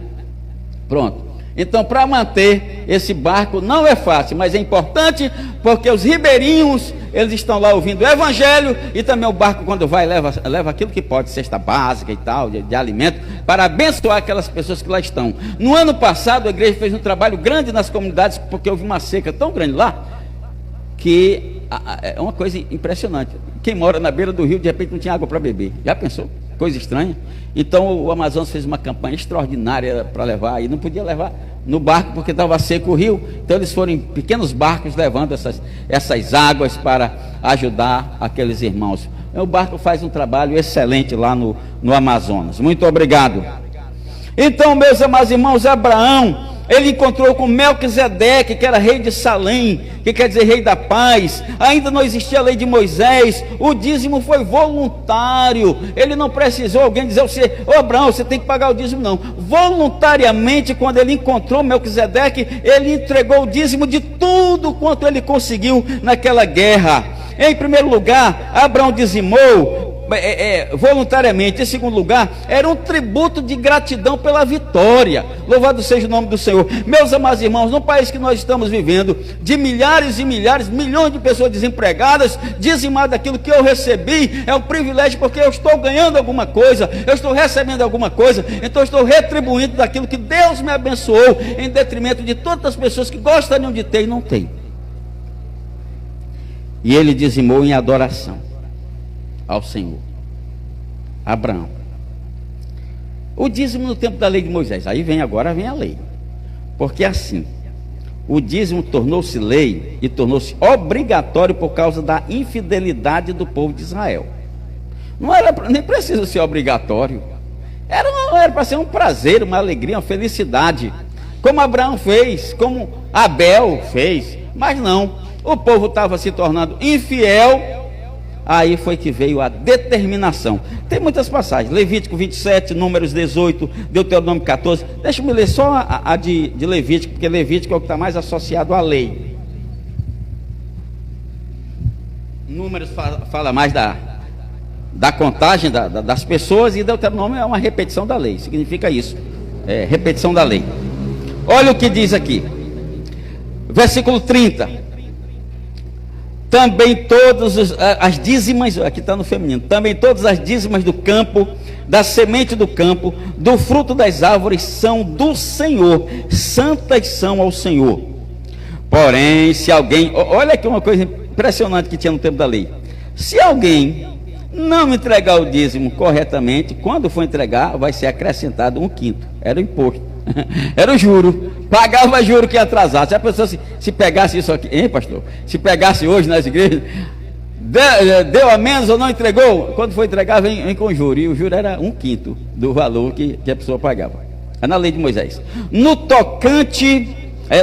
Pronto. Então, para manter esse barco não é fácil, mas é importante, porque os ribeirinhos, eles estão lá ouvindo o evangelho, e também o barco, quando vai, leva aquilo que pode, cesta básica e tal, de alimento, para abençoar aquelas pessoas que lá estão. No ano passado, a igreja fez um trabalho grande nas comunidades, porque houve uma seca tão grande lá, que é uma coisa impressionante. Quem mora na beira do rio, de repente não tinha água para beber. Já pensou? Coisa estranha. Então o Amazonas fez uma campanha extraordinária para levar, e não podia levar no barco porque estava seco o rio, então eles foram em pequenos barcos levando essas águas para ajudar aqueles irmãos. O barco faz um trabalho excelente lá no Amazonas. Muito obrigado. Então, meus amados irmãos, Abraão, ele encontrou com Melquisedeque, que era rei de Salém, que quer dizer rei da paz. Ainda não existia a lei de Moisés, o dízimo foi voluntário, ele não precisou alguém dizer, Abraão, você tem que pagar o dízimo, não. Voluntariamente, quando ele encontrou Melquisedeque, ele entregou o dízimo de tudo quanto ele conseguiu naquela guerra. Em primeiro lugar, Abraão dizimou voluntariamente. Em segundo lugar, era um tributo de gratidão pela vitória. Louvado seja o nome do Senhor. Meus amados irmãos, no país que nós estamos vivendo, de milhares e milhares, milhões de pessoas desempregadas, dizimar daquilo que eu recebi é um privilégio, porque eu estou ganhando alguma coisa, eu estou recebendo alguma coisa, então eu estou retribuindo daquilo que Deus me abençoou, em detrimento de todas as pessoas que gostariam de ter e não têm. E ele dizimou em adoração ao Senhor. Abraão. O dízimo no tempo da lei de Moisés. Agora vem a lei. Porque assim, o dízimo tornou-se lei e tornou-se obrigatório por causa da infidelidade do povo de Israel. Não era, nem precisa ser obrigatório. Era para ser um prazer, uma alegria, uma felicidade. Como Abraão fez, como Abel fez. Mas não, o povo estava se tornando infiel aí foi que veio a determinação. Tem muitas passagens, Levítico 27, Números 18, Deuteronômio 14. Deixa eu me ler só a de Levítico, porque Levítico é o que está mais associado à lei. Números fala mais da contagem das pessoas, e Deuteronômio é uma repetição da lei, significa isso, repetição da lei. Olha o que diz aqui, versículo 30: também todas as dízimas, aqui está no feminino, também todas as dízimas do campo, da semente do campo, do fruto das árvores são do Senhor, santas são ao Senhor. Porém, se alguém, olha aqui uma coisa impressionante que tinha no tempo da lei: se alguém não entregar o dízimo corretamente, quando for entregar, vai ser acrescentado 1/5, era o imposto, era o juro, pagava juro que ia atrasar. Se a pessoa se pegasse isso aqui, hein, pastor? Se pegasse hoje nas igrejas, deu a menos ou não entregou, quando for entregar, vem com juro, e o juro era 1/5 do valor que a pessoa pagava. É na lei de Moisés. No tocante,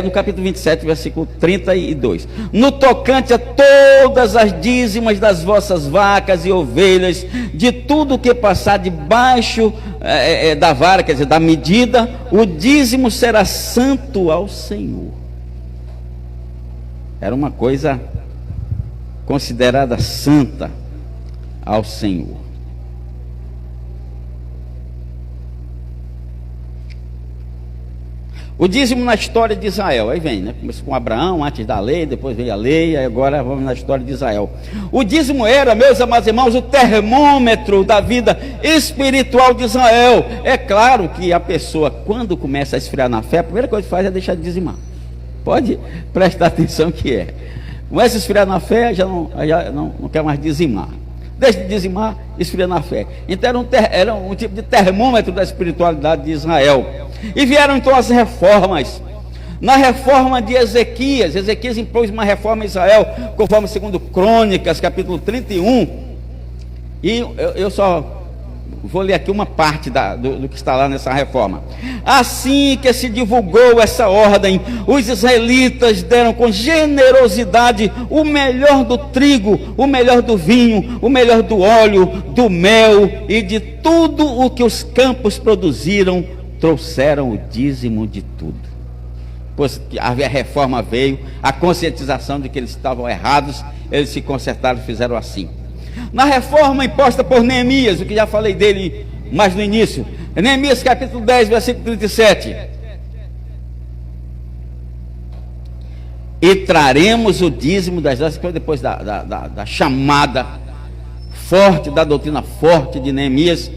no capítulo 27, versículo 32: no tocante a todas as dízimas das vossas vacas e ovelhas, de tudo que passar debaixo da vara, quer dizer, da medida, o dízimo será santo ao Senhor. Era uma coisa considerada santa ao Senhor. O dízimo na história de Israel, aí vem, né? Começou com Abraão, antes da lei, depois veio a lei, aí agora vamos na história de Israel. O dízimo era, meus amados irmãos, o termômetro da vida espiritual de Israel. É claro que a pessoa, quando começa a esfriar na fé, a primeira coisa que faz é deixar de dizimar. Pode prestar atenção que é. Começa a esfriar na fé, já não quer mais dizimar. Deixa de dizimar, esfria na fé. Então era um tipo de termômetro da espiritualidade de Israel. E vieram então as reformas. Na reforma de Ezequias impôs uma reforma em Israel, conforme 2 Crônicas, capítulo 31. E eu só vou ler aqui uma parte do que está lá nessa reforma. Assim que se divulgou essa ordem, os israelitas deram com generosidade o melhor do trigo, o melhor do vinho, o melhor do óleo, do mel e de tudo o que os campos produziram, trouxeram o dízimo de tudo. Pois a reforma veio, a conscientização de que eles estavam errados, eles se consertaram e fizeram assim. Na reforma imposta por Neemias, o que já falei dele mais no início, Neemias capítulo 10, versículo 37: e traremos o dízimo das nossas, depois da chamada forte, da doutrina forte de Neemias,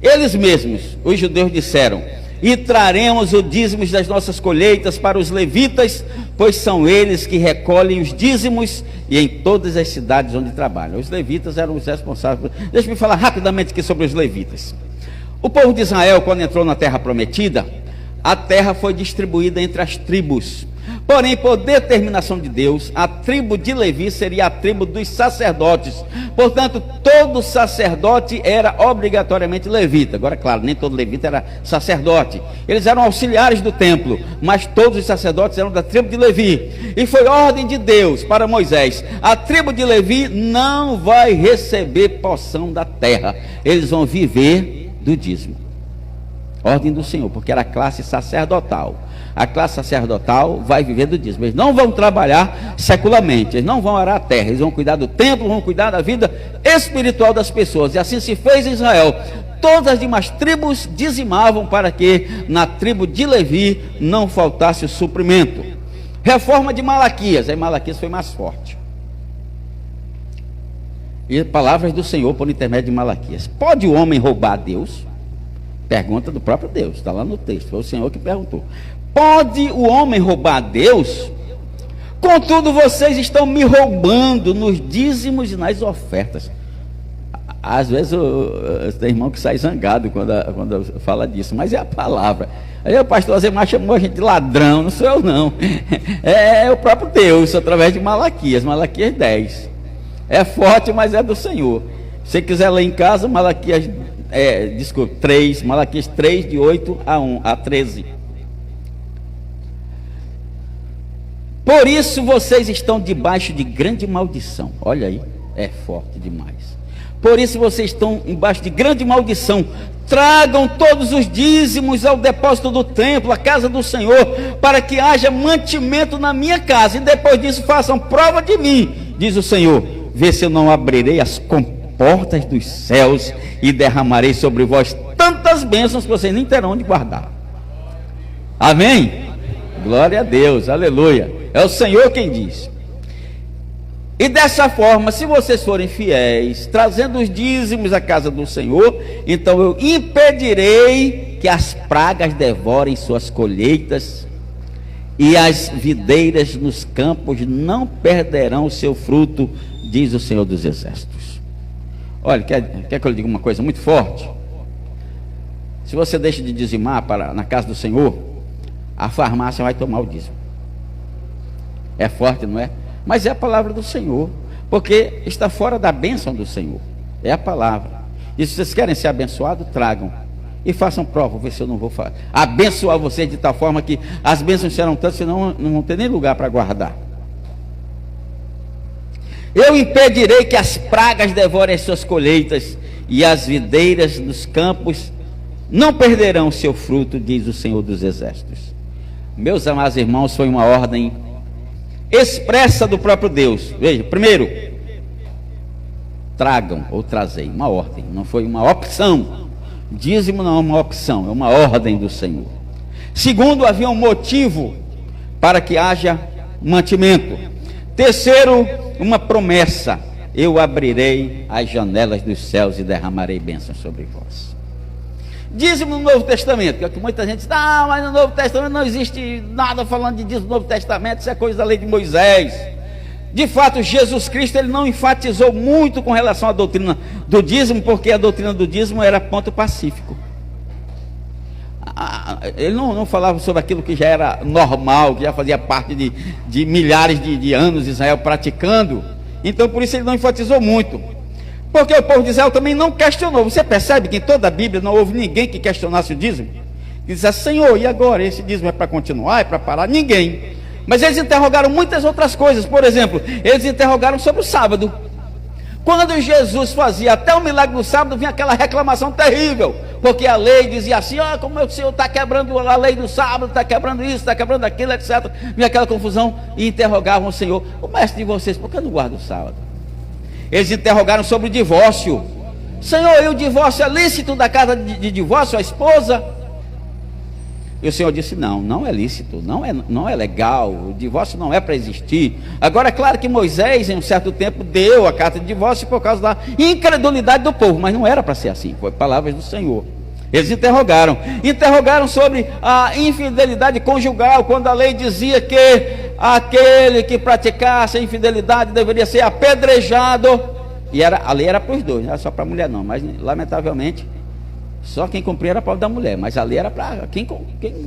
eles mesmos, os judeus, disseram: e traremos o dízimo das nossas colheitas para os levitas, pois são eles que recolhem os dízimos e em todas as cidades onde trabalham. Os levitas eram os responsáveis. Deixa eu falar rapidamente aqui sobre os levitas. O povo de Israel, quando entrou na terra prometida, a terra foi distribuída entre as tribos. Porém, por determinação de Deus, a tribo de Levi seria a tribo dos sacerdotes. Portanto, todo sacerdote era obrigatoriamente levita. Agora, claro, nem todo levita era sacerdote. Eles eram auxiliares do templo, mas todos os sacerdotes eram da tribo de Levi. E foi ordem de Deus para Moisés: a tribo de Levi não vai receber porção da terra, eles vão viver do dízimo. Ordem do Senhor, porque era a classe sacerdotal. A classe sacerdotal vai viver do dízimo. Eles não vão trabalhar secularmente, eles não vão arar a terra, eles vão cuidar do templo, vão cuidar da vida espiritual das pessoas. E assim se fez em Israel. Todas as demais tribos dizimavam para que na tribo de Levi não faltasse o suprimento. Reforma de Malaquias. Aí Malaquias foi mais forte. E palavras do Senhor por intermédio de Malaquias: pode o homem roubar a Deus? Pergunta do próprio Deus, está lá no texto, foi o Senhor que perguntou. Pode o homem roubar a Deus? Contudo, vocês estão me roubando nos dízimos e nas ofertas. Às vezes tem irmão que sai zangado quando fala disso, mas é a palavra. Aí o pastor Azemar chamou a gente de ladrão, não sou eu não. É o próprio Deus, através de Malaquias 10. É forte, mas é do Senhor. Se você quiser ler em casa, Malaquias 3, de 8 a 13. Por isso vocês estão debaixo de grande maldição. Olha aí, é forte demais. Por isso vocês estão embaixo de grande maldição. Tragam todos os dízimos ao depósito do templo, à casa do Senhor, para que haja mantimento na minha casa, e depois disso façam prova de mim, diz o Senhor. Vê se eu não abrirei as comportas dos céus e derramarei sobre vós tantas bênçãos que vocês nem terão onde guardar. Amém? Glória a Deus, aleluia. É o Senhor quem diz. E dessa forma, se vocês forem fiéis, trazendo os dízimos à casa do Senhor, então eu impedirei que as pragas devorem suas colheitas, e as videiras nos campos não perderão o seu fruto, diz o Senhor dos Exércitos. Olha, quer que eu lhe diga uma coisa muito forte? Se você deixa de dizimar na casa do Senhor, a farmácia vai tomar o dízimo. É forte, não é? Mas é a palavra do Senhor, porque está fora da bênção do Senhor. É a palavra. E se vocês querem ser abençoados, tragam e façam prova, ver se eu não vou abençoar vocês de tal forma que as bênçãos serão tantas, senão não vão ter nem lugar para guardar. Eu impedirei que as pragas devorem as suas colheitas, e as videiras dos campos não perderão o seu fruto, diz o Senhor dos Exércitos. Meus amados irmãos, foi uma ordem expressa do próprio Deus. Veja, primeiro, tragam ou trazei, uma ordem, não foi uma opção. Dízimo não é uma opção, é uma ordem do Senhor. Segundo, havia um motivo para que haja mantimento. Terceiro, uma promessa: eu abrirei as janelas dos céus e derramarei bênçãos sobre vós. Dízimo no Novo Testamento, que muita gente diz, mas no Novo Testamento não existe nada falando de dízimo no Novo Testamento, isso é coisa da lei de Moisés. De fato, Jesus Cristo, ele não enfatizou muito com relação à doutrina do dízimo, porque a doutrina do dízimo era ponto pacífico. Ele não falava sobre aquilo que já era normal, que já fazia parte de milhares de anos Israel praticando. Então por isso ele não enfatizou muito, porque o povo de Israel também não questionou. Você percebe que em toda a Bíblia não houve ninguém que questionasse o dízimo, que dissesse, Senhor, e agora? Esse dízimo é para continuar, é para parar? Ninguém. Mas eles interrogaram muitas outras coisas. Por exemplo, eles interrogaram sobre o sábado. Quando Jesus fazia até o milagre do sábado, vinha aquela reclamação terrível, porque a lei dizia assim, como o Senhor está quebrando a lei do sábado, está quebrando isso, está quebrando aquilo, etc. Vinha aquela confusão e interrogavam o Senhor, o mestre de vocês, por que não guarda o sábado? Eles interrogaram sobre o divórcio. Senhor, e o divórcio é lícito da casa de divórcio, a esposa? E o Senhor disse, não é lícito, não é legal, o divórcio não é para existir. Agora é claro que Moisés em um certo tempo deu a carta de divórcio por causa da incredulidade do povo, mas não era para ser assim, foi palavras do Senhor. Eles interrogaram sobre a infidelidade conjugal, quando a lei dizia que aquele que praticasse a infidelidade deveria ser apedrejado, e a lei era para os dois, não era só para a mulher não, mas lamentavelmente só quem cumpria era a prova da mulher, mas a lei era para quem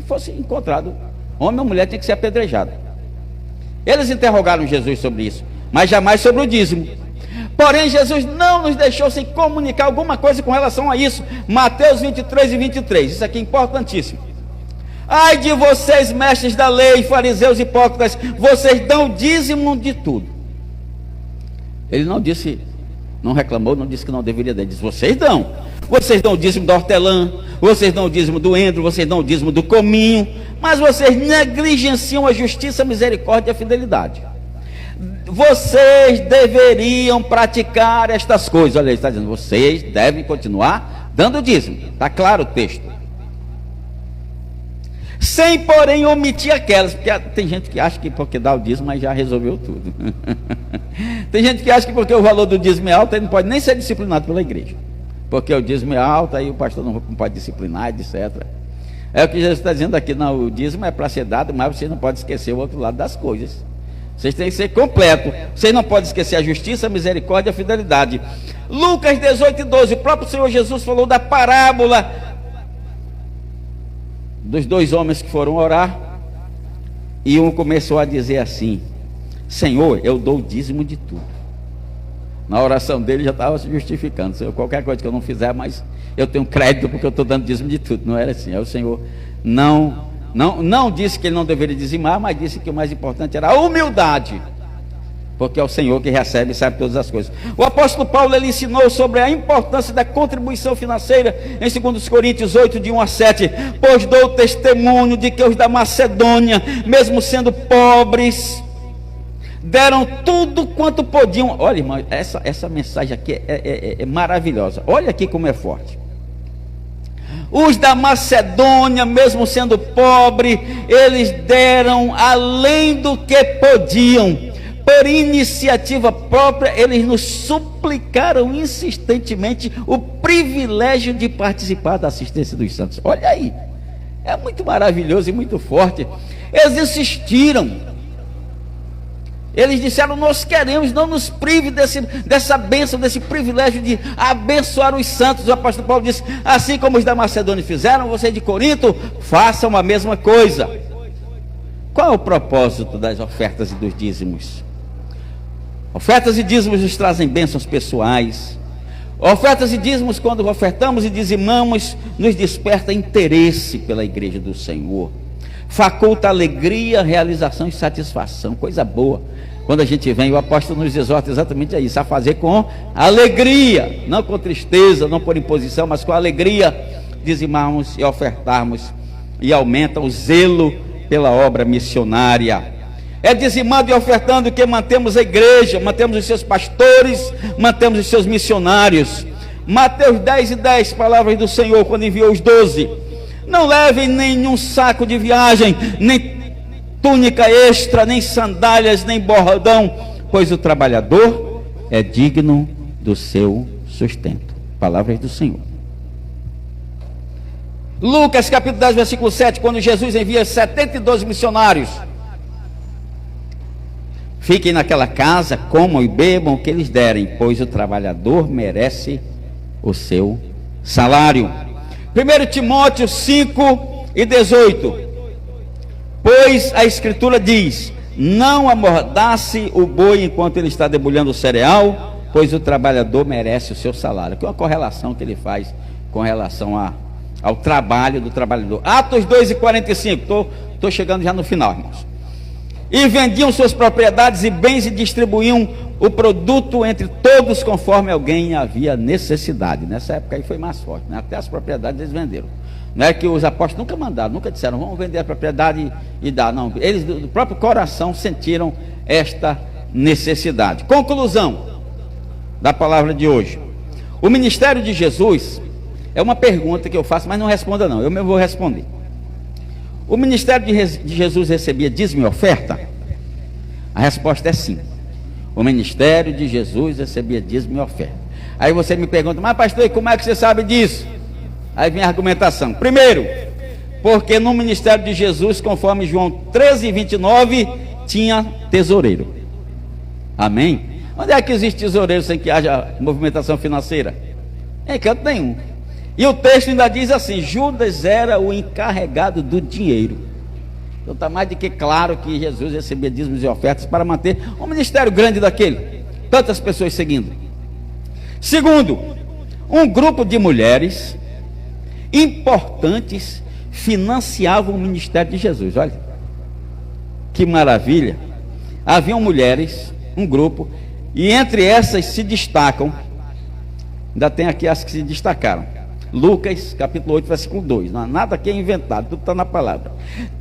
fosse encontrado, homem ou mulher, tinha que ser apedrejado. Eles interrogaram Jesus sobre isso, mas jamais sobre o dízimo. Porém, Jesus não nos deixou sem comunicar alguma coisa com relação a isso. Mateus 23 e 23, isso aqui é importantíssimo. Ai de vocês, mestres da lei, fariseus hipócritas, vocês dão dízimo de tudo. Ele não disse, não reclamou, não disse que não deveria dar, ele disse, vocês dão o dízimo da hortelã, vocês dão o dízimo do endro, vocês dão o dízimo do cominho, mas vocês negligenciam a justiça, a misericórdia e a fidelidade. Vocês deveriam praticar estas coisas. Olha, ele está dizendo, vocês devem continuar dando dízimo, está claro o texto, sem porém omitir aquelas, porque tem gente que acha que porque dá o dízimo mas já resolveu tudo. Tem gente que acha que porque o valor do dízimo é alto ele não pode nem ser disciplinado pela igreja, porque o dízimo é alto, aí o pastor não pode disciplinar, etc. É o que Jesus está dizendo aqui, não, o dízimo é para ser dado, mas você não pode esquecer o outro lado das coisas. Vocês têm que ser completo. Vocês não podem esquecer a justiça, a misericórdia e a fidelidade. Lucas 18 e 12, o próprio Senhor Jesus falou da parábola dos dois homens que foram orar, e um começou a dizer assim, Senhor, eu dou o dízimo de tudo. Na oração dele já estava se justificando, Senhor, qualquer coisa que eu não fizer, mas eu tenho crédito porque eu estou dando dízimo de tudo. Não era assim, o Senhor não disse que ele não deveria dizimar, mas disse que o mais importante era a humildade. porque é o Senhor que recebe e sabe todas as coisas. O apóstolo Paulo, ele ensinou sobre a importância da contribuição financeira em 2 Coríntios 8, de 1 a 7, pois dou testemunho de que os da Macedônia, mesmo sendo pobres, deram tudo quanto podiam. Olha, irmão, essa mensagem aqui é maravilhosa. Olha aqui como é forte. Os da Macedônia, mesmo sendo pobres, eles deram além do que podiam. Por iniciativa própria, eles nos suplicaram insistentemente o privilégio de participar da assistência dos santos. Olha aí, é muito maravilhoso e muito forte. Eles insistiram, eles disseram: nós queremos, não nos prive dessa bênção, desse privilégio de abençoar os santos. O apóstolo Paulo disse: assim como os da Macedônia fizeram, vocês de Corinto façam a mesma coisa. Qual é o propósito das ofertas e dos dízimos? Ofertas e dízimos nos trazem bênçãos pessoais. Ofertas e dízimos, quando ofertamos e dizimamos, nos desperta interesse pela igreja do Senhor. Faculta alegria, realização e satisfação, coisa boa. Quando a gente vem, o apóstolo nos exorta exatamente a isso, a fazer com alegria, não com tristeza, não por imposição, mas com alegria, dizimarmos e ofertarmos, e aumenta o zelo pela obra missionária. É dizimando e ofertando que mantemos a igreja, mantemos os seus pastores, mantemos os seus missionários. Mateus 10:10, palavras do Senhor, quando enviou os 12: não levem nenhum saco de viagem, nem túnica extra, nem sandálias, nem bordão, pois o trabalhador é digno do seu sustento. Palavras do Senhor. Lucas capítulo 10, versículo 7, quando Jesus envia 72 missionários: fiquem naquela casa, comam e bebam o que eles derem, pois o trabalhador merece o seu salário. 1 Timóteo 5:18, pois a Escritura diz: não amordace o boi enquanto ele está debulhando o cereal, pois o trabalhador merece o seu salário. Que é uma correlação que ele faz com relação ao trabalho do trabalhador. Atos 2:45, estou chegando já no final, irmãos. E vendiam suas propriedades e bens e distribuíam o produto entre todos conforme alguém havia necessidade. Nessa época aí foi mais forte, né? Até as propriedades eles venderam. Não é que os apóstolos nunca mandaram, nunca disseram: vamos vender a propriedade e dar. Não, eles do próprio coração sentiram esta necessidade. Conclusão da palavra de hoje: o ministério de Jesus é uma pergunta que eu faço, mas não responda não, eu mesmo vou responder. O ministério de Jesus recebia dízimo e oferta? A resposta é sim. O ministério de Jesus recebia dízimo e oferta. Aí você me pergunta: mas pastor, e como é que você sabe disso? Aí vem a argumentação. Primeiro, porque no ministério de Jesus, conforme João 13:29, tinha tesoureiro. Amém? Onde é que existe tesoureiro sem que haja movimentação financeira? Em canto nenhum. E o texto ainda diz assim: Judas era o encarregado do dinheiro. Então está mais do que claro que Jesus recebia dízimos e ofertas para manter um ministério grande daquele, tantas pessoas seguindo. Segundo, um grupo de mulheres importantes financiavam o ministério de Jesus. Olha que maravilha. Haviam mulheres, um grupo, e entre essas se destacam, ainda tem aqui as que se destacaram. Lucas capítulo 8, versículo 2, nada aqui é inventado, tudo está na palavra.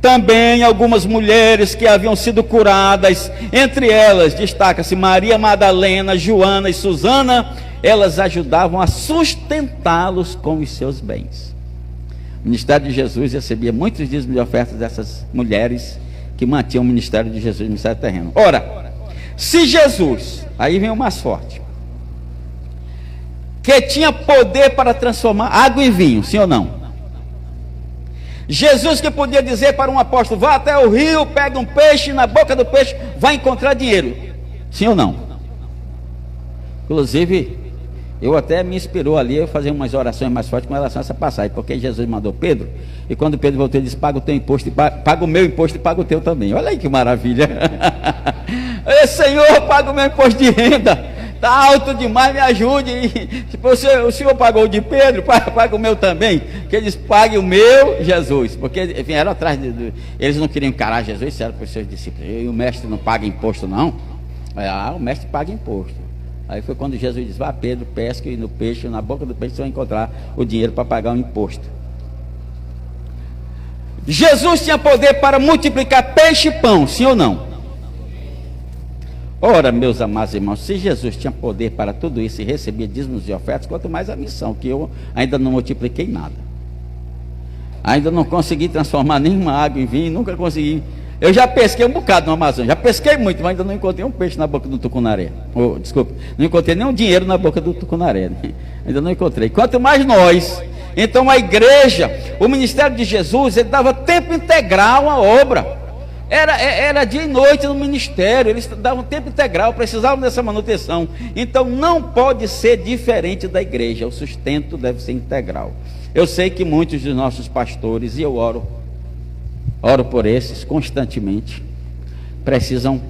Também algumas mulheres que haviam sido curadas, entre elas destaca-se Maria Madalena, Joana e Susana. Elas ajudavam a sustentá-los com os seus bens. O ministério de Jesus recebia muitos dízimos de ofertas dessas mulheres que mantinham o ministério de Jesus, o ministério terreno. Ora, se Jesus, aí vem o mais forte, que tinha poder para transformar água em vinho, sim ou não? Jesus que podia dizer para um apóstolo: vá até o rio, pega um peixe, na boca do peixe vai encontrar dinheiro, sim ou não? Inclusive, eu até me inspirou ali a fazer umas orações mais fortes com relação a essa passagem, porque Jesus mandou Pedro, e quando Pedro voltou ele disse: paga o teu imposto, paga o meu imposto e paga o teu também. Olha aí que maravilha. Ei, Senhor, paga o meu imposto de renda, está alto demais, me ajude. O senhor pagou o de Pedro, paga o meu também. Que eles paguem o meu, Jesus, porque vieram atrás eles não queriam encarar Jesus, disseram para os seus discípulos: e o mestre não paga imposto não? O mestre paga imposto. Aí foi quando Jesus disse: vá Pedro, pesca, e no peixe, na boca do peixe você vai encontrar o dinheiro para pagar o imposto. Jesus tinha poder para multiplicar peixe e pão, sim ou não? Ora, meus amados irmãos, se Jesus tinha poder para tudo isso e recebia dízimos e ofertas, quanto mais a missão, que eu ainda não multipliquei nada. Ainda não consegui transformar nenhuma água em vinho, nunca consegui. Eu já pesquei um bocado no Amazonas, já pesquei muito, mas ainda não encontrei um peixe na boca do tucunaré. Desculpa, não encontrei nenhum dinheiro na boca do tucunaré, né? Ainda não encontrei. Quanto mais nós. Então a igreja, o ministério de Jesus, ele dava tempo integral à obra. Era dia e noite no ministério, eles davam tempo integral, precisavam dessa manutenção. Então não pode ser diferente da igreja, o sustento deve ser integral. Eu sei que muitos dos nossos pastores, e eu oro por esses constantemente, precisam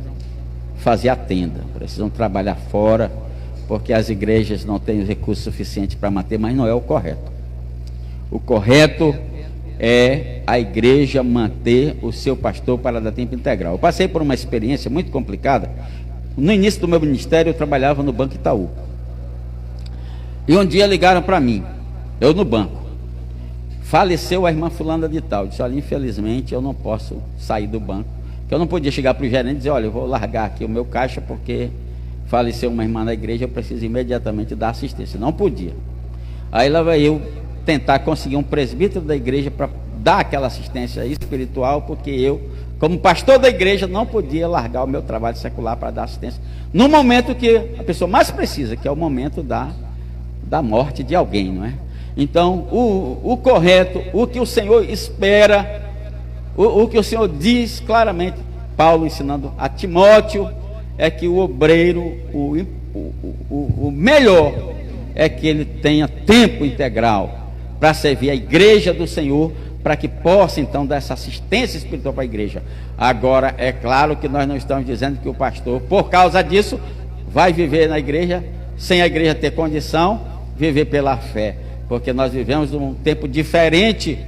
fazer a tenda, precisam trabalhar fora, porque as igrejas não têm recursos suficientes para manter, mas não é o correto. O correto é a igreja manter o seu pastor para dar tempo integral. Eu passei por uma experiência muito complicada. No início do meu ministério eu trabalhava no Banco Itaú, e um dia ligaram para mim, eu no banco: faleceu a irmã fulana de tal. Eu disse: olha, infelizmente eu não posso sair do banco, porque eu não podia chegar para o gerente e dizer: olha, eu vou largar aqui o meu caixa porque faleceu uma irmã na igreja, eu preciso imediatamente dar assistência. Não podia. Aí lá vai eu tentar conseguir um presbítero da igreja para dar aquela assistência espiritual, porque eu, como pastor da igreja, não podia largar o meu trabalho secular para dar assistência no momento que a pessoa mais precisa, que é o momento da morte de alguém, não é? Então, o correto, o que o Senhor espera, o que o Senhor diz claramente, Paulo ensinando a Timóteo, é que o obreiro, o melhor é que ele tenha tempo integral para servir a igreja do Senhor, para que possa então dar essa assistência espiritual para a igreja. Agora, é claro que nós não estamos dizendo que o pastor, por causa disso, vai viver na igreja, sem a igreja ter condição, viver pela fé, porque nós vivemos num tempo diferente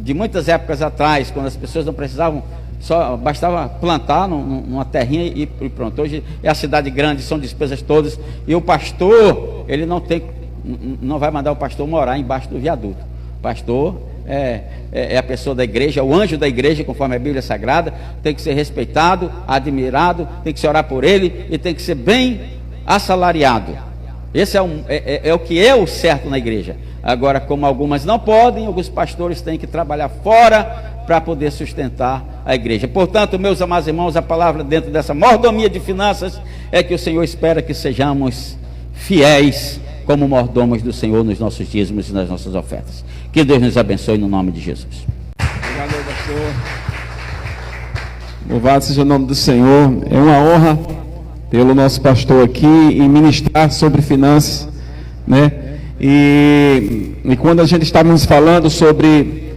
de muitas épocas atrás, quando as pessoas não precisavam, só bastava plantar numa terrinha e pronto. Hoje é a cidade grande, são despesas todas, e o pastor, ele não vai mandar o pastor morar embaixo do viaduto. O pastor é a pessoa da igreja, é o anjo da igreja, conforme a Bíblia Sagrada, tem que ser respeitado, admirado, tem que se orar por ele e tem que ser bem assalariado. Esse é o que é o certo na igreja. Agora, como algumas não podem, alguns pastores têm que trabalhar fora para poder sustentar a igreja. Portanto, meus amados irmãos, a palavra dentro dessa mordomia de finanças é que o Senhor espera que sejamos fiéis como mordomos do Senhor nos nossos dízimos e nas nossas ofertas. Que Deus nos abençoe no nome de Jesus. Obrigado, pastor. Louvado seja o nome do Senhor. É uma honra pelo nosso pastor aqui e ministrar sobre finanças, né? E quando a gente estávamos falando sobre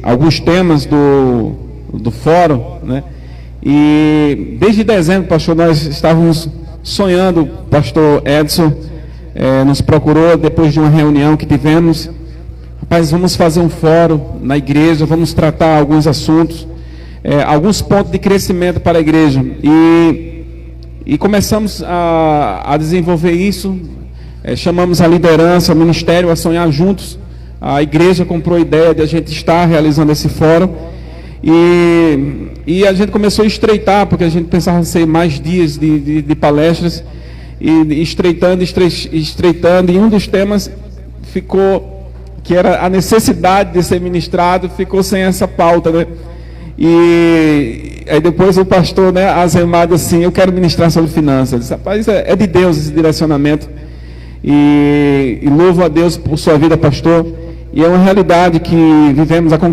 alguns temas do fórum, né? E desde dezembro, pastor, nós estávamos sonhando, pastor Edson nos procurou depois de uma reunião que tivemos: rapaz, vamos fazer um fórum na igreja, vamos tratar alguns assuntos, alguns pontos de crescimento para a igreja, e começamos a desenvolver isso. Chamamos a liderança, o ministério a sonhar juntos. A igreja comprou a ideia de a gente estar realizando esse fórum, e a gente começou a estreitar, porque a gente pensava em ser mais dias de palestras, e estreitando, e um dos temas ficou, que era a necessidade de ser ministrado, ficou sem essa pauta, né? E aí depois o pastor, né, azemado assim: eu quero ministrar sobre finanças. Eu disse: rapaz, é de Deus esse direcionamento, e louvo a Deus por sua vida, pastor. E é uma realidade que vivemos a congregação.